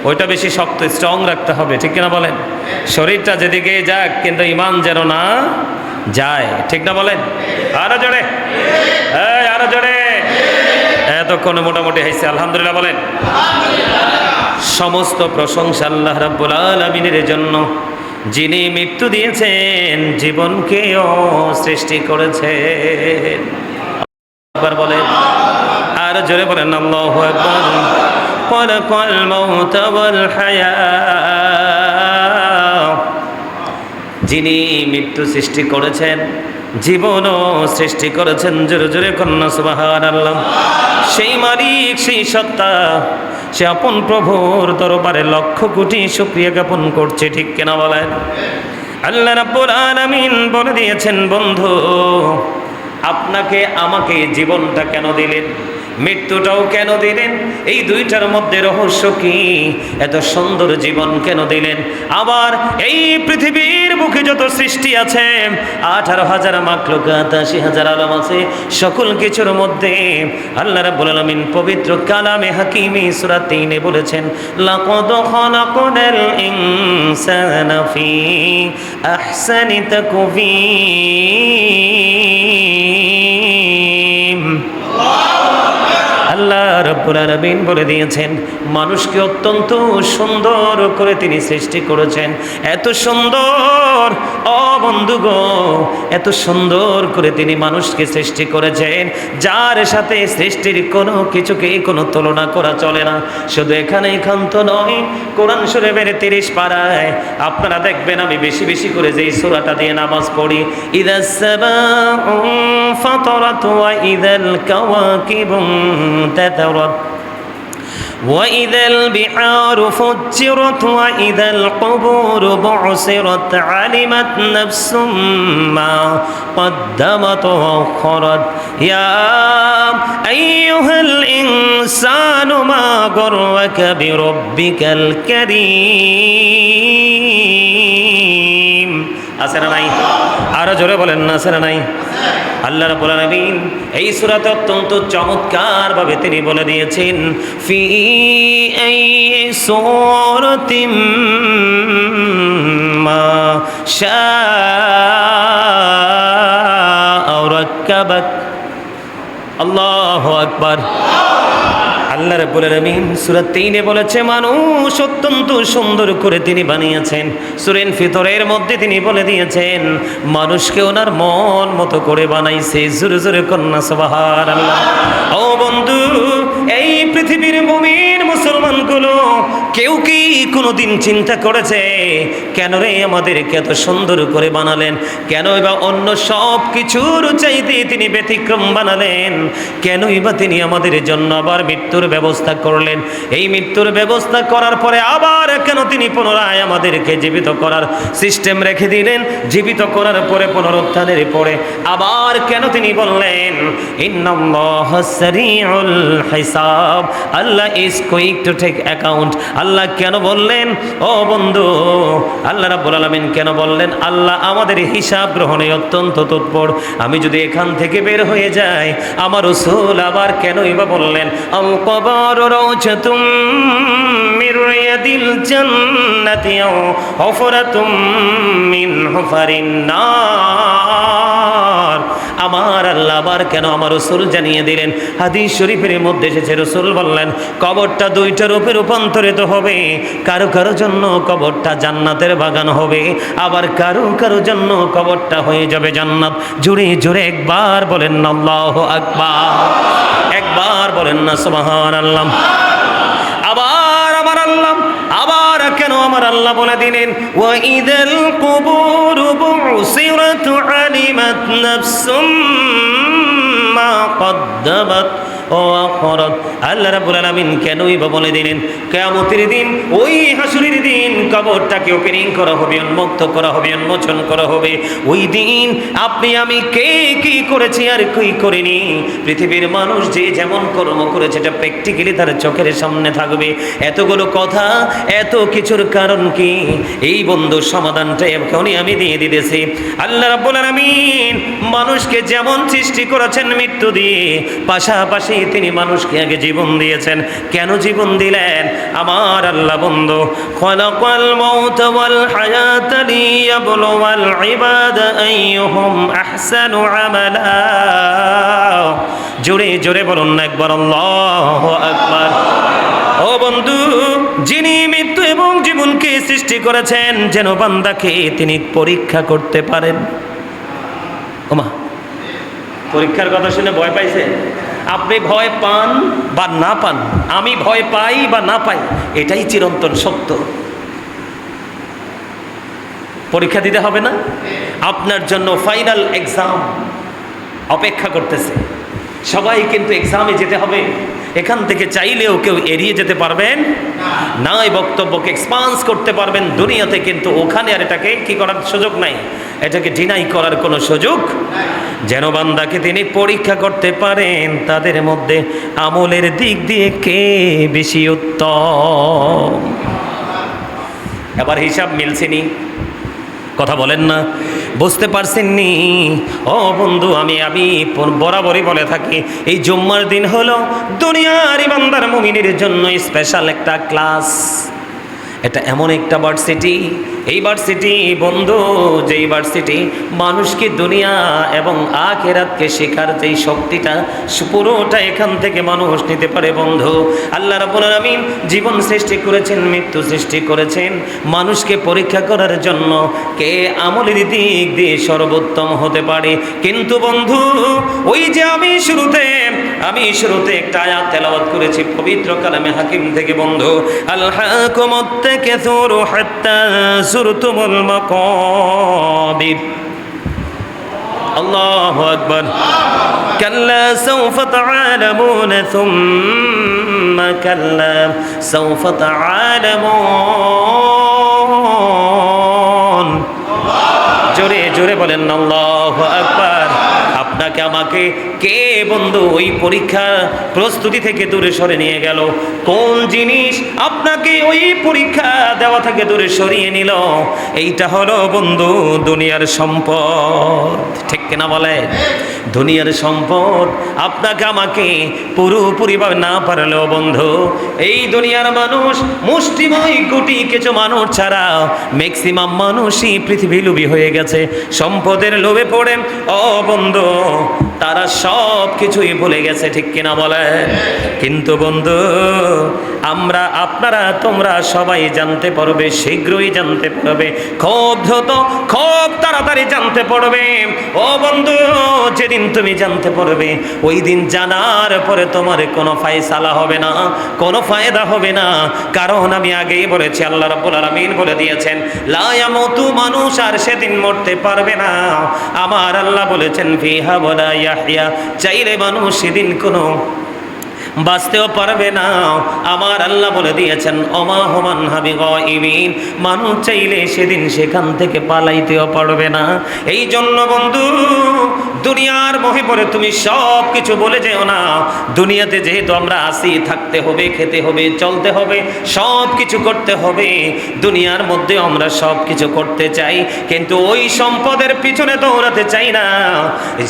ওইটা বেশি শক্ত স্ট্রং রাখতে হবে, ঠিক কিনা বলেন? শরীরটা যেদিকে যাক, কিন্তু ইমান যেন না যায়, ঠিক না বলেন? আরো জোরে, আরো জোরে। এতক্ষণে মোটামুটি হয়েছে, আলহামদুলিল্লাহ বলেন। সমস্ত প্রশংসা আল্লাহ রাব্বুল আলামিনের জন্য, যিনি মৃত্যু দিয়েছেন, জীবনকেও সৃষ্টি করেছেন। একবার বলেন, আর জোরে বলেন আল্লাহু আকবার। খালাকাল মাউতা ওয়াল হায়াত, যিনি মৃত্যু সৃষ্টি করেছেন, জীবনও সৃষ্টি করেছেন। জোরে জোরে কন্যা সুবহানাল্লাহ। সেই মালিক, সেই সত্তা, সে আপন প্রভুর দরবারে লক্ষ কোটি শুকরিয়া জ্ঞাপন করছে, ঠিক কিনা বলেন? আল্লাহ রাব্বুল আলামিন বলে দিয়েছেন, বন্ধু আপনাকে আমাকে জীবনটা কেন দিলেন, মৃত্যুটাও কেন দিলেন, এই দুইটার মধ্যে রহস্য কি? এত সুন্দর জীবন কেন দিলেন? আবার এই পৃথিবীর বুকে যত সৃষ্টি আছে, 18,000 মাখলুকাত, 80,000 আলম আছে, সকল কিছুর মধ্যে আল্লাহ রাব্বুল আলামিন পবিত্র কালামে হাকিমে সূরা 3 বলেছেন, লাকাদ খালাকনাল ইনসানা ফি আহসানি তাকওয়িম। আল্লাহ রাব্বুল আলামিন বলে দিয়েছেন, মানুষকে অত্যন্ত সুন্দর করে তিনি সৃষ্টি করেছেন। এত সুন্দর, ও বন্ধুগো, এত সুন্দর করে তিনি মানুষকে সৃষ্টি করেছেন, যার সাথে সৃষ্টির কোনো কিছুকে কোনো তুলনা করা চলে না। শুধু এখানেই ক্ষান্ত নয়, কোরআন শরীফের 30 পারায় আপনারা দেখবেন, আমি বেশি বেশি করে যেই সূরাটা দিয়ে নামাজ পড়ি, ইদাস সামাউ ফাতারাত ওয়া ইদাল কাওয়াকিবু انتثرت وإذا البحار فجرت وإذا القبور بعثرت علمت نفس ما قدمت وأخرت يا أيها الإنسان ما غرك بربك الكريم। আছে না নাই? আরো জোরে বলেন না, আছে না নাই? আল্লাহ রাব্বুল আলামিন এই সূরাতে অত্যন্ত চমৎকার ভাবে তিনি বলে দিয়েছেন, ফি আইয়ি সূরাতিম মা শাআ রাক্কাবাক। আল্লাহু আকবার। আল্লাহ রাব্বুল আলামিন সূরা 3 বলেছে, মানুষ অত্যন্ত সুন্দর করে তিনি বানিয়েছেন। সূরা ফিতরের মধ্যে তিনি বলে দিয়েছেন, মানুষকে ওনার মন মতো করে বানাইছে। জোরে জোরে কন্যা সুবহানাল্লাহ। ও বন্ধু, এই পৃথিবীর ভূমির মুসলমানগুলো কেউ কি কোনোদিন চিন্তা করেছে, কেন রে আমাদেরকে এত সুন্দর করে বানালেন? কেনই বা অন্য সব কিছুর চাইতে তিনি ব্যতিক্রম বানালেন? কেনই বা তিনি আমাদের জন্য আবার মৃত্যুর ব্যবস্থা করলেন? এই মৃত্যুর ব্যবস্থা করার পরে আবার কেন তিনি পুনরায় আমাদেরকে জীবিত করার সিস্টেম রেখে দিলেন? জীবিত করার পরে, পুনরুত্থানের পরে আবার কেন তিনি বললেন, ইন্নাল্লাহা সারিউল হিসাব, Allah is quick to take account? আল্লাহ কেন বললেন? ও বন্ধু, আল্লাহ রাব্বুল আলামিন কেন বললেন? আল্লাহ আমাদের হিসাব গ্রহণে অত্যন্ত তৎপর। আমি যদি এখান থেকে বের হয়ে যাই, আমার রাসূল আবার কেনই বা বললেন, আল কবর রাউজাতুম মির মির রিয়াদিল জান্নাতি আও হুফরাতুম মিন হুফারিন নার। আমার আল্লাহ আবার কেন আমার রাসূল জানিয়ে দিলেন, হাদিস শরীফের মধ্যে এসেছে, রাসূল বললেন কবরটা দুইটা রূপে রূপান্তরিত হবে। কারো কারো জন্য কবরটা জান্নাতের বাগান হবে, আবার কারো কারো জন্য কবরটা হয়ে যাবে জান্নাত। জোরে জোরে একবার বলেন না আল্লাহু আকবার, একবার বলেন না সুবহানাল্লাহ। আবার আমার আল্লাহ, আবার কেন আমার আল্লাহ বলে দিলেন ওয়া ইদাল কুবুরু বুসিরাত আলিমাত নাফসুম মা কদ্দামাত ও আখরাত। আল্লাহ রাব্বুল আলামিন কেনই বা বলে দিলেন কিয়ামতের দিন, ওই হাসরের দিন কবরটাকে ওপেনিং করা হবে, উন্মুক্ত করা হবে, উন্মোচন করা হবে। ওই দিন আপনি আমি কে কি করেছি আর কি করিনি, পৃথিবীর মানুষ যে যেমন কর্ম করেছে এটা প্র্যাকটিক্যালি তার চোখের সামনে থাকবে। এতগুলো কথা, এত কিছুর কারণ কি? এই বন্ধুর সমাধানটা এখনই আমি দিয়ে দিতেছি। আল্লাহ রাব্বুল আলামিন মানুষকে যেমন সৃষ্টি করেছেন মৃত্যু দিয়ে, পাশাপাশি তিনি মানুষকে আগে জীবন দিয়েছেন। কেন জীবন দিলেন? আমার আল্লাহ বন্ধু খালাকাল মাউত ওয়াল হায়াতা লিয়াবলুওয়াল ইবাদা আইয়ুহুম আহসানু আমালা। জোরে জোরে বলুন না একবার আল্লাহু আকবার। ও বন্ধু, যিনি মৃত্যু এবং জীবনকে সৃষ্টি করেছেন যেন বান্দাকে তিনি পরীক্ষা করতে পারেন। ওমা, পরীক্ষার কথা শুনে ভয় পাইছে? আপনি ভয় পান বা না পান, আমি ভয় পাই বা না পাই, এটাই চিরন্তন সত্য। পরীক্ষা দিতে হবে না? আপনার জন্য ফাইনাল এক্সাম অপেক্ষা করতেছে। সবাই কিন্তু এক্সামে যেতে হবে, এখান থেকে চাইলেও কেউ এড়িয়ে যেতে পারবেন না। এই বক্তব্যকে এক্সপান্স করতে পারবেন দুনিয়াতে, কিন্তু ওখানে আর এটাকে কি করার সুযোগ নাই, এটাকে ডিনাই করার কোনো সুযোগ। যেন বান্দাকে তিনি পরীক্ষা করতে পারেন তাদের মধ্যে আমলের দিক দিয়ে কে বেশি উত্তম। এবার হিসাব মিলছেনি? কথা বলেন না, বুঝতে পারছেননি? ও বন্ধু, আমি বরাবরই বলে থাকি, এই জুম্মার দিন হলো দুনিয়ার ইমানদার মুমিনের জন্য স্পেশাল একটা ক্লাস। এটা এমন একটা ভার্সিটি, এই ভার্সিটি বন্ধু, যেই ভার্সিটি মানুষকে দুনিয়া এবং আখিরাতকে শেখার যেই শক্তিটা পুরোটা এখান থেকে মানুষ নিতে পারে বন্ধু। আল্লাহ রাব্বুল আলামিন জীবন সৃষ্টি করেছেন, মৃত্যু সৃষ্টি করেছেন মানুষকে পরীক্ষা করার জন্য কে আমলের দিক দিয়ে সর্বোত্তম হতে পারে। কিন্তু বন্ধু, ওই যে আমি শুরুতে একটা আয়াত তেলাওয়াত করেছি পবিত্র কালামে হাকিম থেকে বন্ধু, আলহাকুমুত তাকাসুরু হাত্তা যুরতুমুল মাকাবির। আল্লাহু আকবার। কাল্লা সাওফা তাআলামুনা সুম্মা কাল্লা সাওফা তাআলামুন। জোরে জোরে বলেন আল্লাহু আকবার। আপনাকে আমাকে কে বন্ধু ওই পরীক্ষা প্রস্তুতি থেকে দূরে সরে নিয়ে গেল? কোন জিনিস আপনাকে ওই পরীক্ষা দেওয়া থেকে দূরে সরিয়ে নিল? এইটা হলো বন্ধু দুনিয়ার সম্পদ। ঠিক কিনা বলে? দুনিয়ার সম্পদ আপনাকে আমাকে পুরোপুরিভাবে না পারলেও বন্ধু, এই দুনিয়ার মানুষ মুষ্টিময় কোটি কিছু মানুষ ছাড়া ম্যাক্সিমাম মানুষই পৃথিবী লোভী হয়ে গেছে, সম্পদের লোভে পড়ে। ও বন্ধু, তারা সব কিছুই ভুলে গেছে। ঠিক কিনা বলে? কিন্তু বন্ধু, আমরা, আপনারা, তোমরা সবাই জানতে পারবে, শীঘ্রই জানতে পারবে, খুব দ্রুত, খুব তাড়াতাড়ি জানতে পারবে। ও বন্ধু, যেদিন তুমি জানতে পারবে, ওই দিন জানার পরে তোমার কোনো ফায়সালা হবে না, কোনো ফায়দা হবে না। কারণ আমি আগেই বলেছি, আল্লাহ রাব্বুল আলামিন বলে দিয়েছেন লা ইয়ামুতু, মানুষ আর সেদিন মরতে পারবে না। আমার আল্লাহ বলেছেন ফিহা ওয়ালা ইয়াহইয়া, চাইলে মানুষ সেদিন কোনো বাঁচতেও পারবে না। আমার আল্লাহ বলে দিয়েছেন ওমা হুমান হাবিগাইবিন, মানুষ চাইলে সেদিন সেখান থেকে পালাইতেও পারবে না। এই জন্য বন্ধু, দুনিয়ার মোহে পড়ে তুমি সব কিছু বলে যেও না। দুনিয়াতে যেহেতু আমরা আসি, থাকতে হবে, খেতে হবে, চলতে হবে, সব কিছু করতে হবে। দুনিয়ার মধ্যে আমরা সব কিছু করতে চাই, কিন্তু ওই সম্পদের পিছনে দৌড়াতে চাই না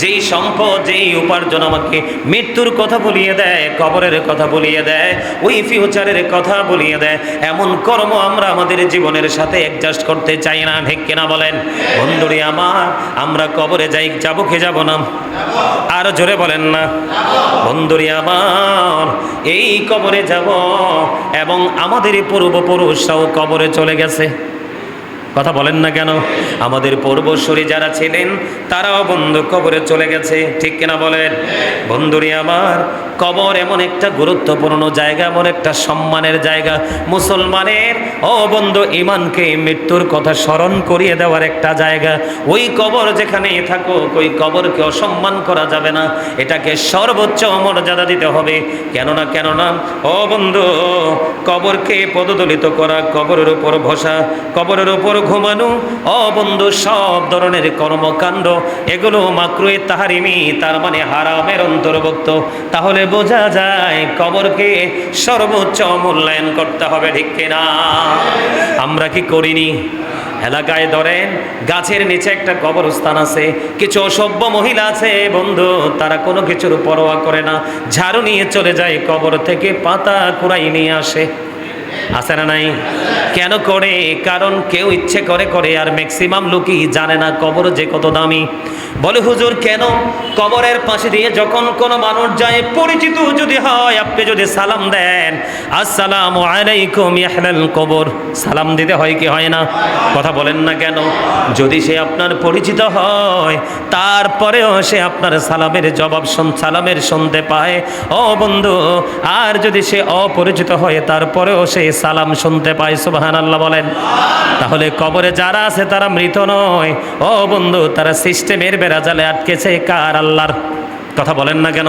যেই সম্পদ, যেই উপার্জন আমাকে মৃত্যুর কথা বলিয়ে দেয়, কবর কবরের কথা বলিয়ে দেয়, ওই ফিউচারের কথা বলিয়ে দেয়। এমন কর্ম আমরা আমাদের জীবনের সাথে অ্যাডজাস্ট করতে চাই না, ঠিক কিনা বলেন? বন্ধুরে আমার, আমরা কবরে যাবো কি যাব না? আর জোরে বলেন না। বন্ধুরে আমার, এই কবরে যাব, এবং আমাদের পূর্বপুরুষরাও কবরে চলে গেছে। কথা বলেন না কেন? আমাদের পূর্বসূরি যারা ছিলেন তারাও বন্ধু কবরে চলে গেছে, ঠিক কিনা বলেন? বন্ধুরে আমার, কবর এমন একটা গুরুত্বপূর্ণ জায়গা, এমন একটা সম্মানের জায়গা। মুসলমানের ও বন্ধু ঈমানকে মৃত্যুর কথা স্মরণ করিয়ে দেওয়ার একটা জায়গা। ওই কবর যেখানে থাকুক, ওই কবরকে অসম্মান করা যাবে না, এটাকে সর্বোচ্চ মর্যাদা দিতে হবে। কেননা ও বন্ধু, কবরকে পদদলিত করা, কবরের উপর বসা, কবরের উপর ঘুমানো, ও বন্ধু, সব ধরনের কর্মকাণ্ড এগুলো মাকরুহে তাহরিমি, তার মানে হারামের অন্তর্ভুক্ত। তাহলে বোঝা যায় কবরকে সর্বোচ্চ মূল্যায়ন করতে হবে, ঠিক কিনা? আমরা কি করিনি? এলাকায় ধরেন গাছের নিচে একটা কবরস্থান আছে, কিছু অসভ্য মহিলা আছে বন্ধু, তারা কোনো কিছুর পরোয়া করে না, ঝাড়ু নিয়ে চলে যায়, কবর থেকে পাতা কুড়াই নিয়ে আসে। আছে না নাই? কেন করে? কারণ কেউ ইচ্ছে করে, আর ম্যাক্সিমাম লোকই জানে না কবর যে কত দামি। বলে হুজুর কেন? কবরের পাশে দিয়ে যখন কোনো মানুষ যায়, পরিচিত যদি হয়, আপনি যদি সালাম দেন, আসসালামু আলাইকুম ইয়াহলাল কবর, সালাম দিতে হয় কি হয় না? কথা বলেন না কেন? যদি সে আপনার পরিচিত হয়, তারপরেও সে আপনার সালামের জবাব সালামের শুনতে পায়, ও বন্ধু। আর যদি সে অপরিচিত হয়, তারপরেও সে সালাম শুনতে পায়। সুবহানাল্লাহ বলেন। তাহলে কবরে যারা আছে তারা মৃত নয়, ও বন্ধু, তারা সিস্টেমের বেড়াজালে আটকেছে। কার? আল্লাহর। কথা বলেন না কেন?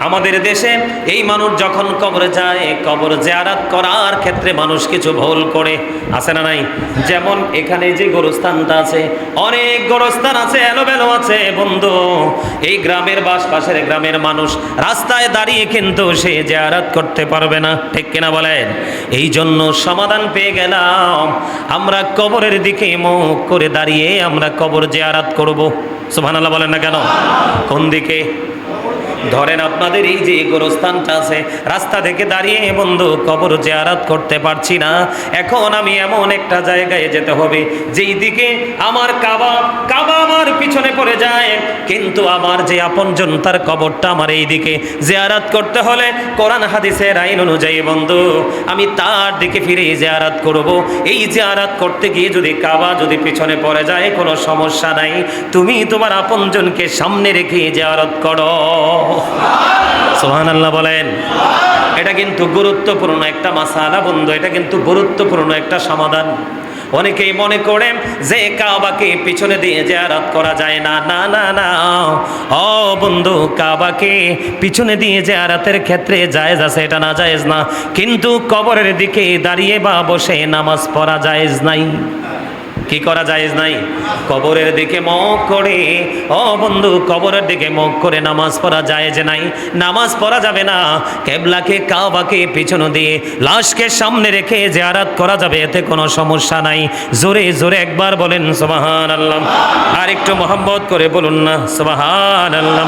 আমাদের দেশে এই মানুষ যখন কবরে যায়, কবর জিয়ারত করার ক্ষেত্রে মানুষ কিছু ভুল করে, আছে না নাই? যেমন এখানে যে গোরস্থানটা আছে, অনেক গোরস্থান আছে, এলোমেলো আছে বন্ধু। এই গ্রামের পাশের গ্রামের মানুষ রাস্তায় দাঁড়িয়ে কিন্তু সে জিয়ারত করতে পারবে না, ঠিক কিনা বলেন? এই জন্য সমাধান পেয়ে গেলাম, আমরা কবরের দিকে মুখ করে দাঁড়িয়ে আমরা কবর জিয়ারত করব। সুবহানাল্লাহ বলেন না কেন? কোন দিকে? ধরেন আপনাদের এই যে গোরস্থানটা আছে, রাস্তা থেকে দাঁড়িয়ে বন্ধু কবর জিয়ারত করতে পারছি না, এখন আমি এমন একটা জায়গায় যেতে হবে যেই দিকে আমার কাবা আমার পিছনে পড়ে যায়, কিন্তু আমার যে আপনজন তার কবরটা আমার এই দিকে। জিয়ারত করতে হলে কোরআন হাদিসের আইন অনুযায়ী বন্ধু আমি তার দিকে ফিরে জিয়ারত করব। এই জিয়ারত করতে গিয়ে যদি কাবা যদি পিছনে পড়ে যায়, কোনো সমস্যা নাই, তুমি তোমার আপনজনকে সামনে রেখে জিয়ারত করো। সুবহানাল্লাহ বলেন। এটা কিন্তু গুরুত্বপূর্ণ একটা মাসালা বন্ধু, এটা কিন্তু গুরুত্বপূর্ণ একটা সমাধান। অনেকেই মনে করেন যে কাবাকে পিছনে দিয়ে জিয়ারত করা যায় না। না না না, ও বন্ধু, কাবাকে পিছনে দিয়ে জিয়ারতের ক্ষেত্রে জায়েজ আছে, এটা না জায়েজ না। কিন্তু কবরের দিকে দাঁড়িয়ে বা বসে নামাজ পড়া জায়েজ নাই। কি করা জায়েজ নাই? কবরের দিকে মুখ করে, ও বন্ধু, কবরের দিকে মুখ করে নামাজ পড়া জায়েজ নাই। নামাজ পড়া যাবে না। কিবলাকে কাবাকে পিছনে দিয়ে লাশকে সামনে রেখে জিয়ারত করা যাবে, এতে কোনো সমস্যা নাই। জোরে জোরে একবার বলেন সুবহানাল্লাহ, আর একটু মোহাম্মত করে বলুন না সুবহানাল্লাহ।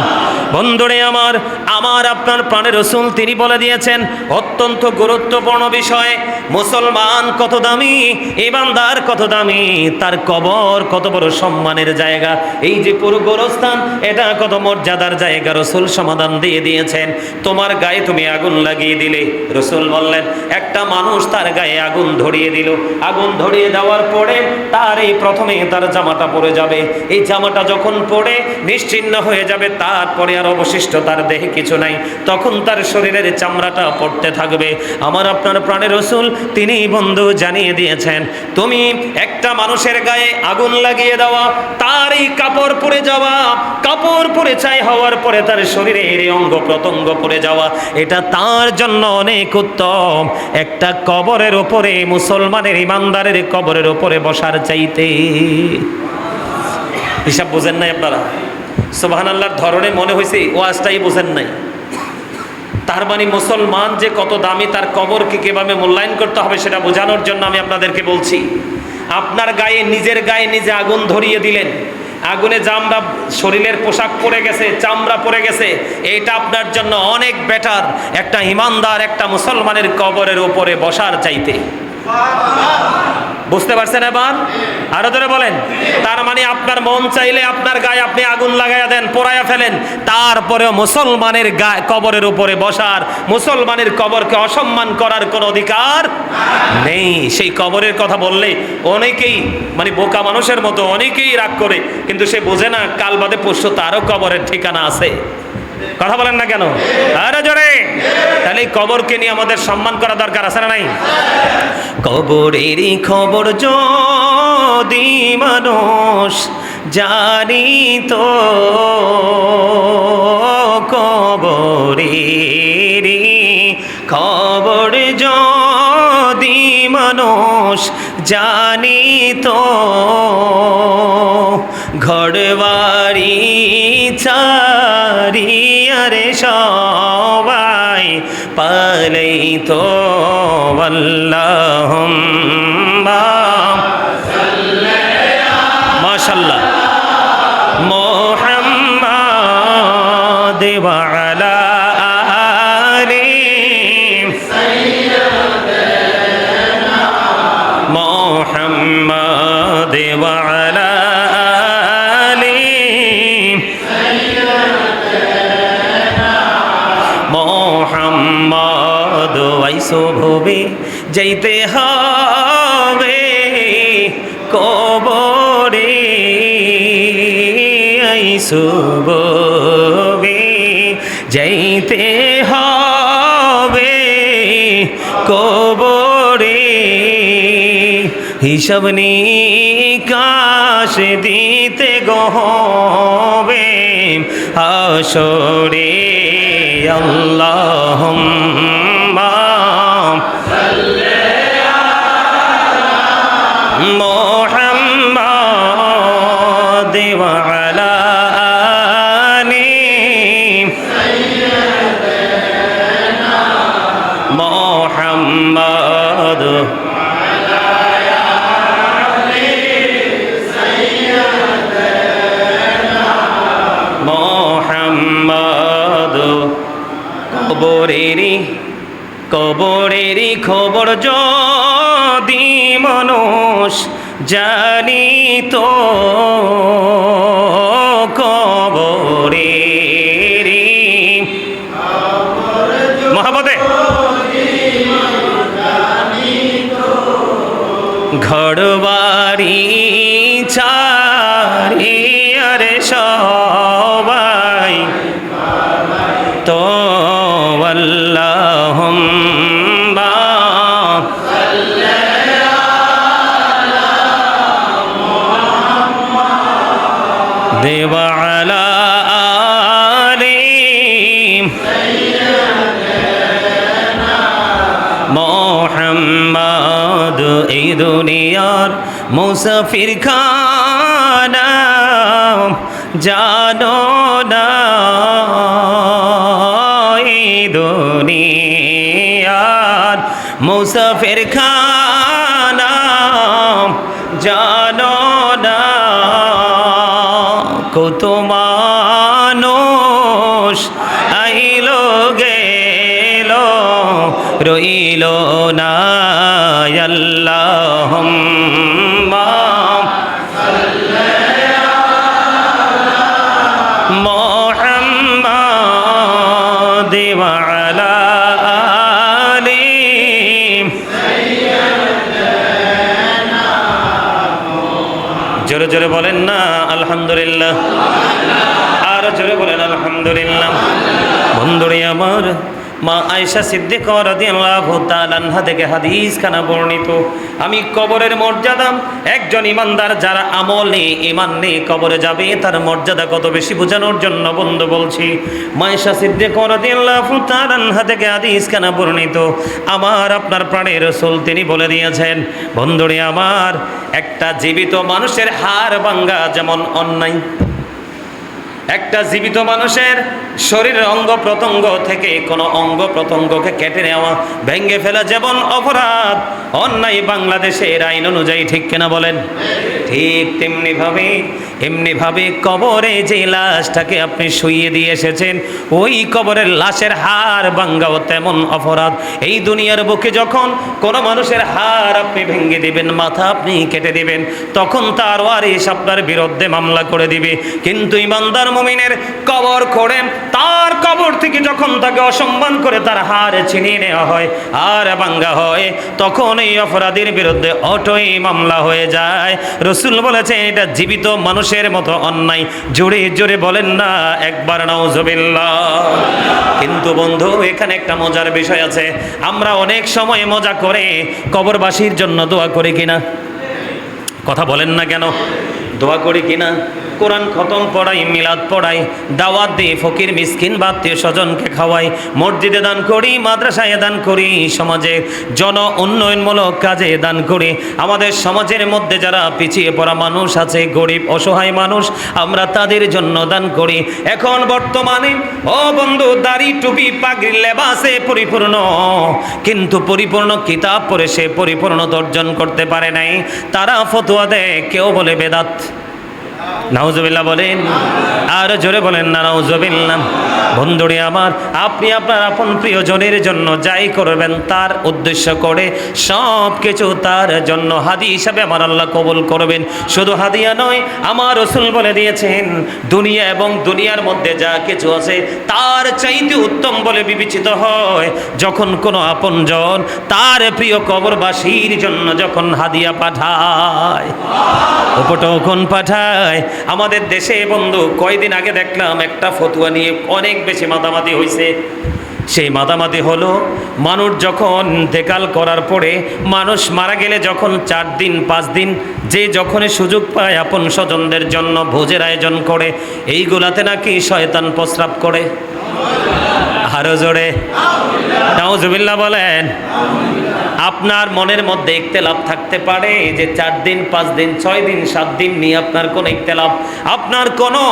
বন্ধুরে আমার আপনার প্রাণের রাসূল তিনি বলে দিয়েছেন অত্যন্ত গুরুত্বপূর্ণ বিষয়, মুসলমান কত দামি, ইমানদার কত দামি, তার কবর কত বড় সম্মানের জায়গা। এই যে পুরো গোরস্থান, এটা কত মর্যাদার জায়গা, রাসূল সমাধান দিয়ে দিয়েছেন। তোমার গায়ে তুমি আগুন লাগিয়ে দিলে, রাসূল বললেন একটা মানুষ তার গায়ে আগুন ধরিয়ে দিল, আগুন ধরিয়ে দেওয়ার পরে তার এই প্রথমে তার জামাটা পড়ে যাবে, এই জামাটা যখন পড়ে নিশ্চিহ্ন হয়ে যাবে, তারপরে আর অবশিষ্ট তার দেহে কিছু নাই, তখন তার শরীরের চামড়াটা পড়তে থাকবে। আমার আপনার প্রাণের রাসূল তিনি বন্ধু জানিয়ে দিয়েছেন, তুমি একটা মানুষের গায়ে আগুন লাগিয়ে দেওয়া, তার এই কাপড় পরে যাওয়া, কাপড় পরে ছাই হওয়ার পরে তার শরীরের অঙ্গ প্রত্যঙ্গ পরে যাওয়া, এটা তার জন্য অনেক উত্তম একটা কবরের উপরে, মুসলমানের ইমানদারের কবরের উপরে বসার চাইতে। হিসাব বুঝেন নাই আপনারা? সুবহানাল্লাহর ধরনে মনে হয়েছে ওয়াজটাই বুঝেন নাই। তার মানে মুসলমান যে কত দামি, তার কবরকে কিভাবে মূল্যায়ন করতে হবে সেটা বোঝানোর জন্য আমি আপনাদেরকে বলছি। আপনার গায়ে নিজের গায়ে নিজে আগুন ধরিয়ে দিলেন, আগুনে চামড়া, শরীরের পোশাক পরে গেছে, চামড়া পরে গেছে, এটা আপনার জন্য অনেক বেটার একটা ইমানদার, একটা মুসলমানের কবরের উপরে বসার চাইতে। বুঝতে পারছেন এবার? আরো ধরে বলেন। তার মানে আপনার মন চাইলে আপনার গায়ে আপনি আগুন লাগাইয়া দেন, পোড়াইয়া ফেলেন, তারপরেও মুসলমানের গায়ে কবরের উপরে বসার, মুসলমানের কবরকে অসম্মান করার কোনো অধিকার নেই। সেই কবরের কথা বললে অনেকেই মানে বোকা মানুষের মতো অনেকেই রাগ করে, কিন্তু সে বোঝে না কাল বাদে পরশু তারও কবরের ঠিকানা আছে। কথা বলেন না কেন? আরে জোরে। তাহলে এই কবরকে নিয়ে আমাদের সম্মান করা দরকার আছে না নাই? কবরেরই খবর যদি মানুষ জানিত, কবরেরই খবর যদি মানুষ জানিত, ঘরবাড়ি চারিয়ারে সবাই পালাইতো। আল্লাহুম্মা মাশাআল্লাহ মুহাম্মাদ ওয়া আলা আলি সাইয়্যিদানা মুহাম্মাদ ওয়া আলা আলি সাইয়্যিদানা মুহাম্মাদ। ওয়াইসো ভবে যাইতে হবে কবরে, আইসো ভবে যাইতে হবে কবরে, হিসাব নিকাশ দিতে গহবে হাসরে। আল্লাহুম্মা মুহাম্মাদ ওয়া আলা আলি সাইয়্যিদানা মুহাম্মাদ মুহাম্মাদ। কবরেরই খবর যদি মানুষ জানিত, কবরেরই মহাবতে ঘরবাড়ি চারিয়ারে সবাই তো। আল্লাহুম্মা মুহাম্মাদ ওয়া আলা আলি সাইয়্যিদানা মুহাম্মাদ। এই দুনিয়ার মুসাফির খানা জানো না, দুনিয়ার মুসাফির খানা জানো না, কত মানুষ আইলো গেল রইল না। আল্লাহুম্মা মুহাম্মাদ ওয়া আলা আলি সাইয়্যিদানা। জোরে জোরে বলেন না আলহামদুলিল্লাহ। আর জোরে বলেন আলহামদুলিল্লাহ। বন্ধুরে আমার, মা আয়েশা সিদ্দিকা রাদিয়াল্লাহু তাআলা আনহা থেকে হাদিস খানা বর্ণিত। আমি কবরের মর্যাদা, একজন ইমানদার যারা আমল নেই, ঈমান নেই, কবরে যাবে তার মর্যাদা কত বেশি বোঝানোর জন্য বন্ধু বলছি। মা আয়েশা সিদ্দিকা রাদিয়াল্লাহু তাআলা আনহা থেকে হাদিস খানা বর্ণিত। আমার আপনার প্রাণের রাসূল তিনি বলে দিয়েছেন, বন্ধুরে আমার, একটা জীবিত মানুষের হাড় ভাঙা যেমন অন্যায়, একটা জীবিত মানুষের শরীরের অঙ্গ প্রত্যঙ্গ থেকে কোনো অঙ্গ প্রত্যঙ্গকে কেটে নেওয়া, ভেঙে ফেলা যেমন অপরাধ, অন্যায় বাংলাদেশের আইন অনুযায়ী, ঠিক কিনা বলেন? ঠিক তেমনিভাবে এমনিভাবে কবরে যে লাশটাকে আপনি শুইয়ে দিয়ে এসেছেন, ওই কবরের লাশের হাড় ভাঙ্গাও তেমন অপরাধ। এই দুনিয়ার বুকে যখন কোনো মানুষের হাড় আপনি ভেঙে দিবেন, মাথা আপনি কেটে দিবেন, তখন তার ওয়ারিশ আপনার বিরুদ্ধে মামলা করে দিবে। কিন্তু ইমানদার মুমিনের কবর খোঁড়ে, তার কবর থেকে যখন তাকে অসম্মান করে তার হাড় ছিনিয়ে নেওয়া হয় আর ভাঙ্গা হয়, তখন এই অপরাধীর বিরুদ্ধে অটোই মামলা হয়ে যায়। রসুল বলেছেন এটা জীবিত মানুষের মতো অন্যায়। জোরে জোরে বলেন না একবার নাউজুবিল্লাহ। কিন্তু বন্ধু, এখানে একটা মজার বিষয় আছে। আমরা অনেক সময় মজা করে কবরবাসীর জন্য দোয়া করি কিনা? কথা বলেন না কেন? দোয়া করি কিনা? কোরআন খতম পড়াই, মিলাদ পড়াই, দাওয়াত দিই, ফকির মিসকিন বা আত্মীয় স্বজনকে খাওয়াই, মসজিদে দান করি, মাদ্রাসায় দান করি, সমাজের জন উন্নয়নমূলক কাজে দান করি। আমাদের সমাজের মধ্যে যারা পিছিয়ে পড়া মানুষ আছে, গরিব অসহায় মানুষ, আমরা তাদের জন্য দান করি। এখন বর্তমানে ও বন্ধু, দাড়ি টুপি পাগড়ি লেবাসে পরিপূর্ণ, কিন্তু পরিপূর্ণ কিতাব পড়ে সে পরিপূর্ণতা অর্জন করতে পারে নাই। তারা ফতোয়া দেয়, কেউ বলে বেদাত। নাউজুবিল্লাহ বলেন, আর জোরে বলেন না নাউজুবিল্লাহ। বন্ধুরে আমার, আপনি আপনার আপন প্রিয়জনের জন্য যাই করবেন তার উদ্দেশ্য করে সব কিছু তার জন্য হাদিয়া হিসাবে আমার আল্লাহ কবুল করবেন। শুধু হাদিয়া নয়, আমার রাসূল বলে দিয়েছেন দুনিয়া এবং দুনিয়ার মধ্যে যা কিছু আছে তার চাইতে উত্তম বলে বিবেচিত হয় যখন কোনো আপনজন তার প্রিয় কবরবাসীর জন্য যখন হাদিয়া পাঠায়, উপটোকন পাঠায়। আমাদের দেশে বন্ধু কয়দিন আগে দেখলাম একটা ফতুয়া নিয়ে অনেক বেশি মাতামাতি হয়েছে। সেই মাতামাতি হলো, মানুষ যখন ইন্তেকাল করার পরে, মানুষ মারা গেলে যখন 4 দিন 5 দিন যে যখন সুযোগ পায় আপন স্বজনদের জন্য ভোজের আয়োজন করে, এইগুলাতে নাকি শয়তান প্রস্রাব করে। আরো জোরে নাউজুবিল্লাহ বলেন। আপনার মনের মধ্যে ইখতিলাফ থাকতে পারে যে 4 দিন 5 দিন 6 দিন 7 দিন নিয়ে আপনার কোনো ইখতিলাফ, আপনার কোনো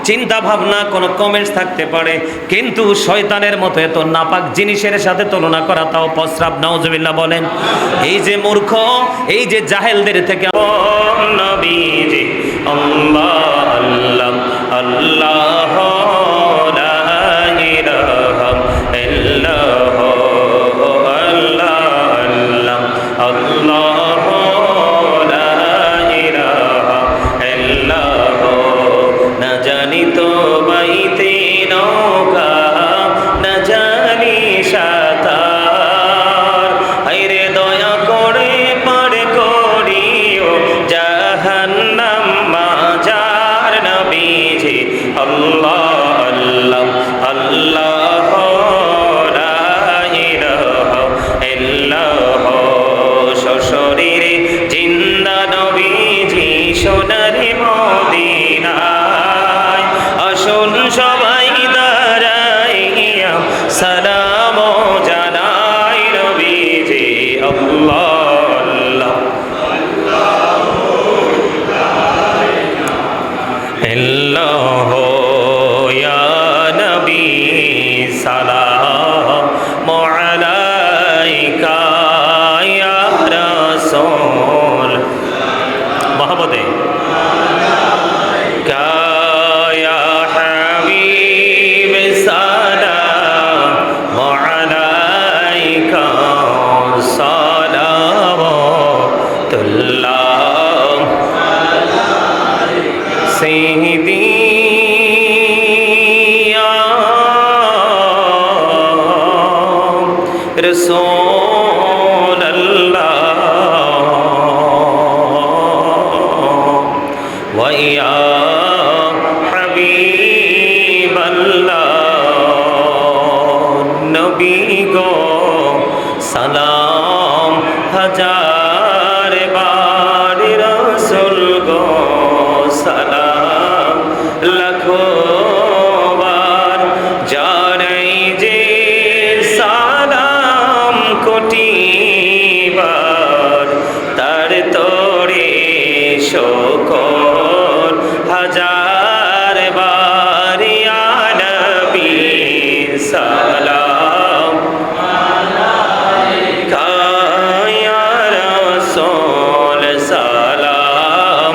চিন্তা ভাবনা, কোনো কমেন্টস থাকতে পারে, কিন্তু শয়তানের মতো এত নাপাক জিনিসের সাথে তুলনা করা তাও প্রস্রাব। নাউজুবিল্লাহ বলেন। এই যে মূর্খ, এই যে জাহেলদের থেকে নবীজি আল্লাহ আল্লাহ আল্লাহ লা ইলাহা ইল্লাল্লাহ আল্লাহ লা ইলাহা ইল্লাল্লাহ, না জানি তো বাইতে নৌকা, না জানি সাঁতার, আইরে দয়া করে পার করিও জাহান্নাম মাঝার। নবীজি আল্লাহ আল্লাহ আল্লাহ লা ইলাহা ইল্লাল্লাহ, শরীরে জিন্দা নবীজি সোনার মদিনায়, আসুন সবাই দাঁড়াইয়া সালাম জানাই। নবীজি আল্লাহ আল্লাহ আল্লাহ ইয়া নবী সালাম আলাইকা ইয়া রাসূল মহব্বতে ইয়া হাবিব সালাম আলাইকা সালাওয়াতুল্লাহ সাইয়্যিদি ইয়া রাসূল ওয়া হাবিবাল্লাহ, নবী গো সালাম হাজার বার, রাসূল গো সালাম লাখো বার, জানাই যে সালাম কোটি বার, তার তোরে শোকর হাজার বার। ইয়া নবী সালাম আলাইকা ইয়া রাসূল সালাম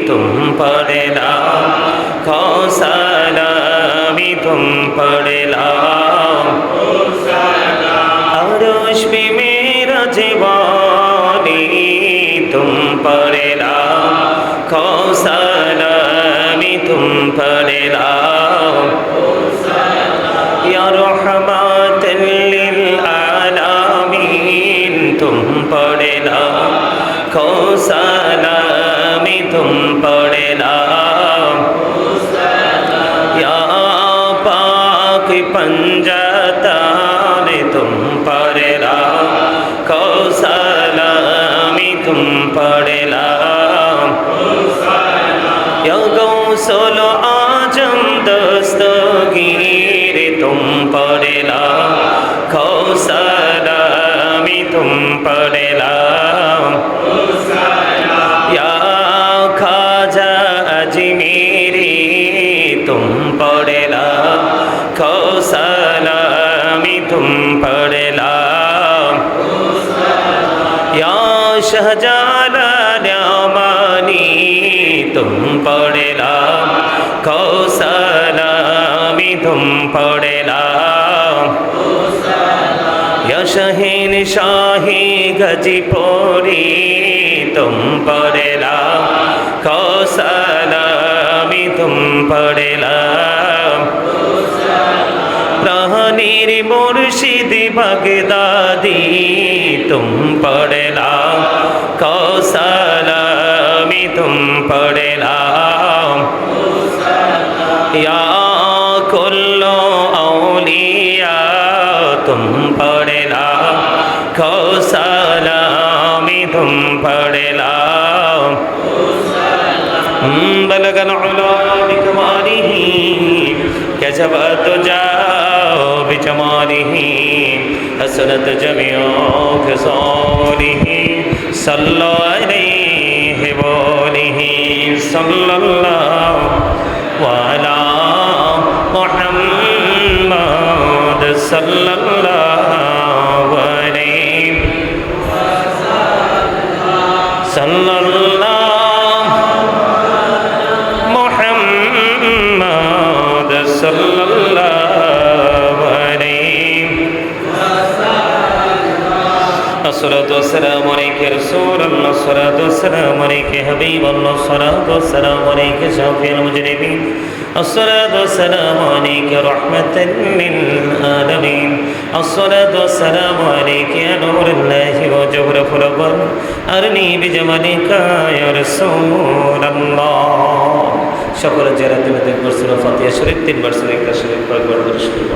तुम पढ़ लाखों सलामी तुम पढ़ लाखों अरश पे मेरा जीवानी तुम पढ़ लाखों सलामी तुम पढ़ लाखों या रहमतल लिल आलामीन तुम पढ़ लाखों सलामी तुम पढ़ लाखों या पाक पंजातान तुम पढ़ लाखों सलामी तुम पढ़ लाखों या गौसल आजम दस्तगीर तुम पढ़ लाखों सलामी तुम पढ़ लाखों या खाजा अजमेरी तुम पढ़ लाखों सलामी तुम पढ़ लाखों या शहजालाल अमानी तुम पढ़ लाखों सलामी तुम पढ़ लाखों या शहीन शाही गजपोरी तुम पढ़ लाखों सलामी तुम पढ़ लाखों प्राणीर मुर्शिद बगदादी तुम पढ़ लाखों सलामी तुम पढ़ लाखों या कुल्लो औलिया तुम पढ़ लाखों सलामी तुम पढ़ लाखों बलगल उला बिकमालिही कजबत जाओ बिजमालिही हसनत जमियो खसालिही सल्लल्लाहु अलैहि वलिही सल्लल्लाहु वाला मुहम्मद सल्लल्लाहु अलैहि सल्लल्लाहु मुहम्मद सल्लल्लाहु अलैहि अस्सलातु वस्सलामु अलैका रसूलल्लाह अस्सलातु वस्सलामु अलैका हबीबल्लाह अस्सलातु वस्सलामु अलैका शाफिउल मुजरिमीन अस्सलातु वस्सलामु अलैका रहमतल लिल आलामीन अस्सलातु वस्सलामु अलैका या नूरुल्लाहि व जौहरुल अव्वल अरनी बिजमालिका या রাসূলুল্লাহ সকলে যারা দিনে পড়ছিল ফাতিহা শরীফ তিনবার সূরা ইখলাস শরীফ পড়বার দরুদ শরীফ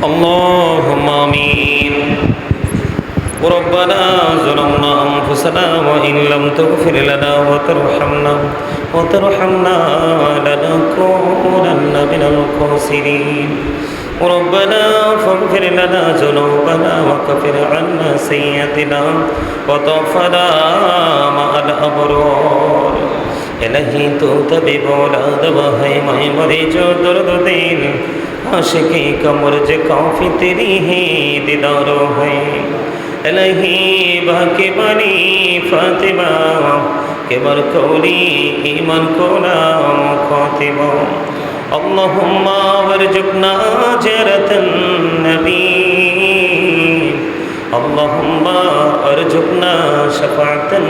اللهم آمين ربنا ظلمنا أنفسنا وإن لم تغفر لنا وترحمنا لنكونن من الخاسرين ربنا فاغفر لنا ذنوبنا وكفر عنا سيئاتنا وتوفنا مع الأبرار إلهي تو طبيب أولاد وهي ماي मरीज दर्द दिल आशिकी कमर जे काफी तेरी ही दीदारो है इलाही बाकी बनी फातिमा के बरकौली ईमान को नाम खातिमा अल्लाहुम्मा वरजुकना जरतन नबी अल्लाहुम्मा वरजुकना शफाअतन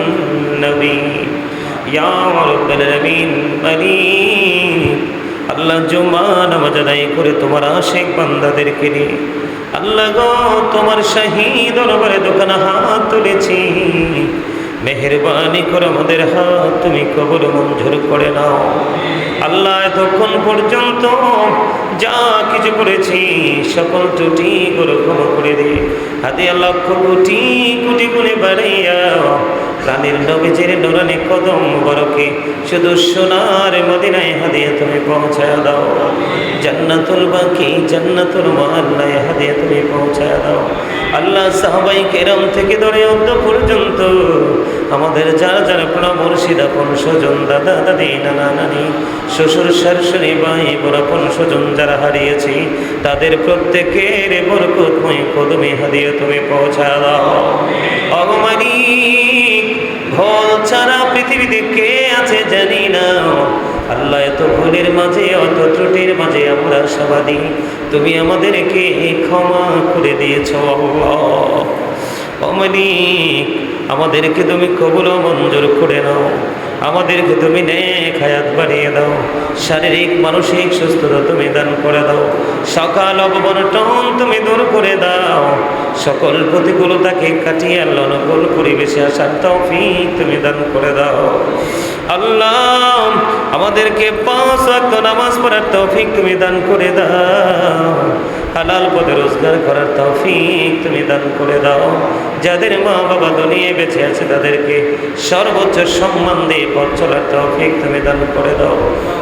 नबी या रब्बल आलमीन मलिक আল্লাহ জুমা নামাজ আদায় করে তোমার আশিক বান্দাদেরকে নিয়ে আল্লাহ গো তোমার শাহী দরবারে দোকানে হাত তুলেছি মেহেরবানি করে আমাদের হাত তুমি কবুল মঞ্জুর করে নাও আল্লাহ এতক্ষণ পর্যন্ত যা কিছু করেছি সকল ত্রুটিগুলো ক্ষমা করে দিয়ে হাদিয়া লক্ষ কোটি কোটি গুণে বাড়াইয়া প্রাণের নবীজির নুরানি কদম বরকে শুধু সোনার মদিনায় হাদিয়া তুমি পৌঁছায় দাও। জান্নাতুল বাকি জান্নাতুল মুআল্লায় হাদিয়া তুমি পৌঁছায় দাও। আল্লাহ সাহাবাই কেরাম থেকে ধরে অন্ত পর্যন্ত আমাদের যারা যারা প্রাণ মুর্শিদ আপন স্বজন দাদা দাদি নানা নানি শ্বশুর শাশুড়ি ভাই বোন স্বজন যারা হারিয়েছি তাদের প্রত্যেকের বরকতময় কদমে হাদিয়া তুমি পৌঁছায় দাও। অগমানিক ভোল ছাড়া পৃথিবীতে কে আছে জানি না। আল্লাহ এত ভুলের মাঝে অত ত্রুটির মাঝে আমরা সবাদি তুমি আমাদেরকে ক্ষমা করে দিয়েছ আল্লাহ। অমানিক আমাদেরকে তুমি কবুল ও মঞ্জুর করে নাও। আমাদেরকে তুমি নেক হায়াত বাড়িয়ে দাও। শারীরিক মানসিক সুস্থতা তুমি দান করে দাও। সকাল অবনটন তুমি দূর করে দাও। সকল প্রতিকূলতাকে কাটিয়ে আল্লাহ অনুকূল পরিবেশে আসার তৌফিক তুমি দান করে দাও। আল্লাহ আমাদেরকে 5 ওয়াক্ত নামাজ পড়ার তৌফিক তুমি দান করে দাও। হালাল পথে রোজগার করার তৌফিক তুমি দান করে দাও। যাদের মা বাবা দুনিয়ায় বেঁচে আছে তাদেরকে সর্বোচ্চ সম্মান দিয়ে পথ চলার তৌফিক তুমি দান করে দাও।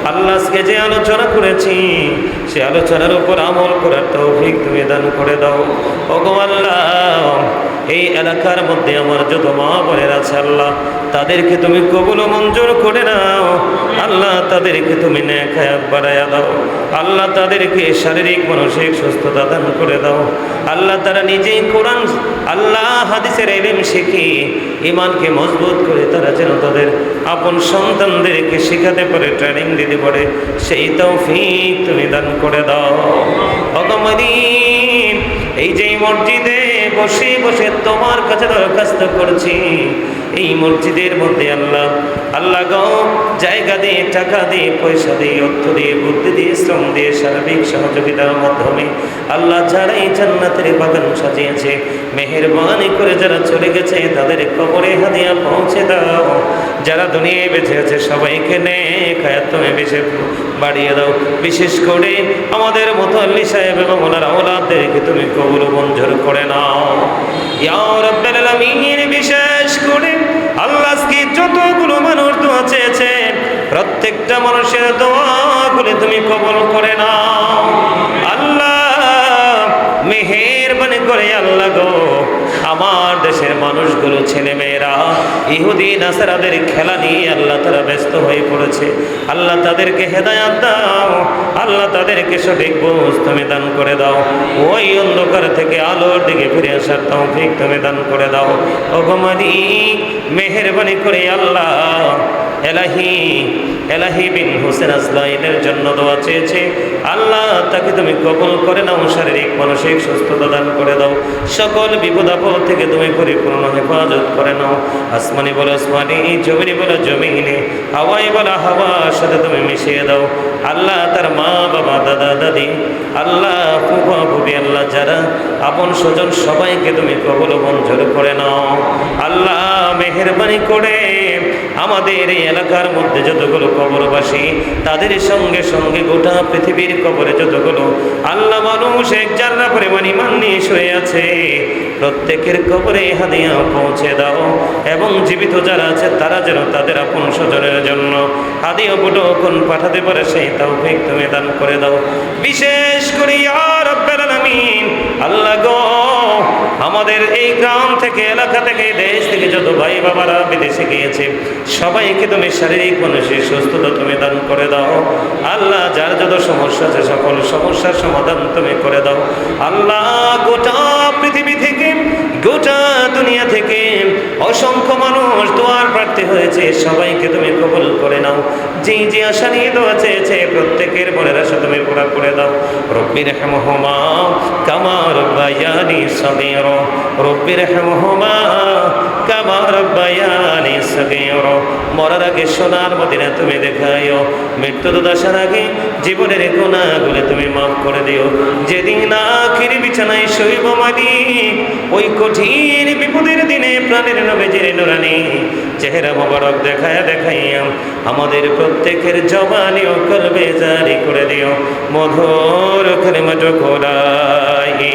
আল্লাহ আজকে যে আলোচনা করেছি সে আলোচনার উপর আমল করার তৌফিক তুমি দান করে দাও। ওগো আল্লাহ এই এলাকার মধ্যে আমার যত মা বোনের আছে আল্লাহ তাদেরকে তুমি কবুল ও মঞ্জুর করে নাও। আল্লাহ তাদেরকে তুমি নেক হায়াত বাড়ায়া দাও। আল্লাহ তাদেরকে শারীরিক মানসিক সুস্থতা দান করে দাও। আল্লাহ তারা নিজেই কোরআন আল্লাহ হাদিসের ইলম শিখে ঈমানকে মজবুত করে তারা যেন তাদের আপন সন্তানদেরকে শেখাতে পারে ট্রেনিং দিতে পারে সেই তৌফিক তুমি দান করে দাও। অগমানিক এই যে মসজিদে বসে বসে তোমার কাছে দরখাস্ত করছি এই মসজিদের মধ্যে আল্লাহ আল্লাহ গো জায়গা দিয়ে টাকা দিয়ে পয়সা দিয়ে অর্থ দিয়ে বুদ্ধি দিয়ে শ্রম দিয়ে সার্বিক সহযোগিতার মাধ্যমে আল্লাহ যারা এই জান্নাতের বাগান সাজিয়েছে মেহেরবানি করে যারা চলে গেছে তাদের কবরে হাদিয়া পৌঁছে দাও। যারা দুনিয়ায় বেঁচে আছে সবাইকে নেক হায়াত তুমি বেশি বাড়িয়ে দাও। বিশেষ করে আমাদের মুতাল্লি সাহেব এবং ওনার আওলাদদেরকে তুমি কবুল মঞ্জুর করে নাও ইয়া রাব্বুল আলামিন। বিশেষ করে আল্লাহ আজকে যতগুলো মানুষ দোয়া চেয়েছেন প্রত্যেকটা মানুষের দোয়াগুলো তুমি কবুল করে নাও আল্লাহ। মেহেরবানি করে আল্লাহ গো আমার দেশের মানুষগুলো ছেলে মেয়েরা ইহুদি নাসারাদের খেলা নিয়ে আল্লাহ তারা ব্যস্ত হয়ে পড়েছে। আল্লাহ তাদেরকে হেদায়াত দাও। আল্লাহ তাদেরকে সঠিক বুঝ তুমি দান করে দাও। ওই অন্ধকার থেকে আলোর দিকে ফিরে আসার তৌফিক তুমি দান করে দাও। ওগো মালিক মেহেরবানি করে আল্লাহ এলাহি বিন হোসেন আজলাইনের জন্য দোয়া চেয়েছে আল্লাহ তাকে তুমি কবুল করে নাও। শারীরিক মানসিক সুস্থতা দান করে দাও। সকল বিপদ আপদ থেকে তুমি পরিপূর্ণ হেফাজত করে নাও। আসমানি বলো আসমানি জমিনি বলো জমিনে হাওয়াই বলো হাওয়ার সাথে তুমি মিশিয়ে দাও। আল্লাহ তার মা বাবা দাদা দাদি আল্লাহ ফুফা ফুফি আল্লাহ যারা আপন স্বজন সবাইকে তুমি কবুল মঞ্জুর করে নাও। আল্লাহ মেহেরবানি করে আমাদের এই এলাকার মধ্যে যতগুলো কবরবাসী তাদের সঙ্গে সঙ্গে গোটা পৃথিবীর কবরে যতগুলো আল্লাহ মানুষ এক জাররা পরিমাণ ঈমান নিয়ে শুয়ে আছে প্রত্যেকের কবরে হাদিয়া পৌঁছে দাও। এবং জীবিত যারা আছে তারা যেন তাদের আপন স্বজনের জন্য হাদিয়া বুটকন পাঠাতে পারে সেই তৌফিক তুমি দান করে দাও। বিশেষ করে ইয়া রাব্বুল আলামিন আল্লাহ গো আমাদের এই গ্রাম থেকে এলাকা থেকে দেশ থেকে যত ভাই বাবারা বিদেশে গিয়েছে সবাইকে তুমি শারীরিক মানসিক সুস্থতা তুমি দান করে দাও। আল্লাহ যার যত সমস্যা আছে সকল সমস্যার সমাধান তুমি করে দাও। আল্লাহ গোটা পৃথিবী থেকে গোটা দুনিয়া থেকে অসংখ্য মানুষ দোয়ার প্রার্থী হয়েছে সবাইকে তুমি কবুল করে নাও। যে আশা নিয়ে দোয়া চেয়েছে প্রত্যেকের মনের আশা তুমি পুরা করে দাও। রব্বি রহমহুমা কামা রব্বায়ানি সগীরা রব্বি রহমহুমা কামা রব্বায়ানি সগীরা। মরার আগে সোনার মদিনা তুমি দেখাইও। মৃত্যুর দশার আগে জীবনের গুনাহগুলো তুমি মাফ করে দিও। যেদিন আখির বিছানায় শৈব মালিক ওই কঠিন বিপদের দিনে প্রাণের নবীজির নুরানি চেহারা মোবারক দেখায়া দেখাইয়া আমাদের প্রত্যেকের জবানি ও কলবে জারি করে দিও মধুর কালিমাটুকু লা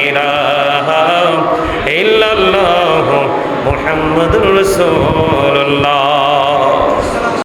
ইলাহা ইল্লাল্লাহু মুহাম্মাদুর রাসূলুল্লাহ।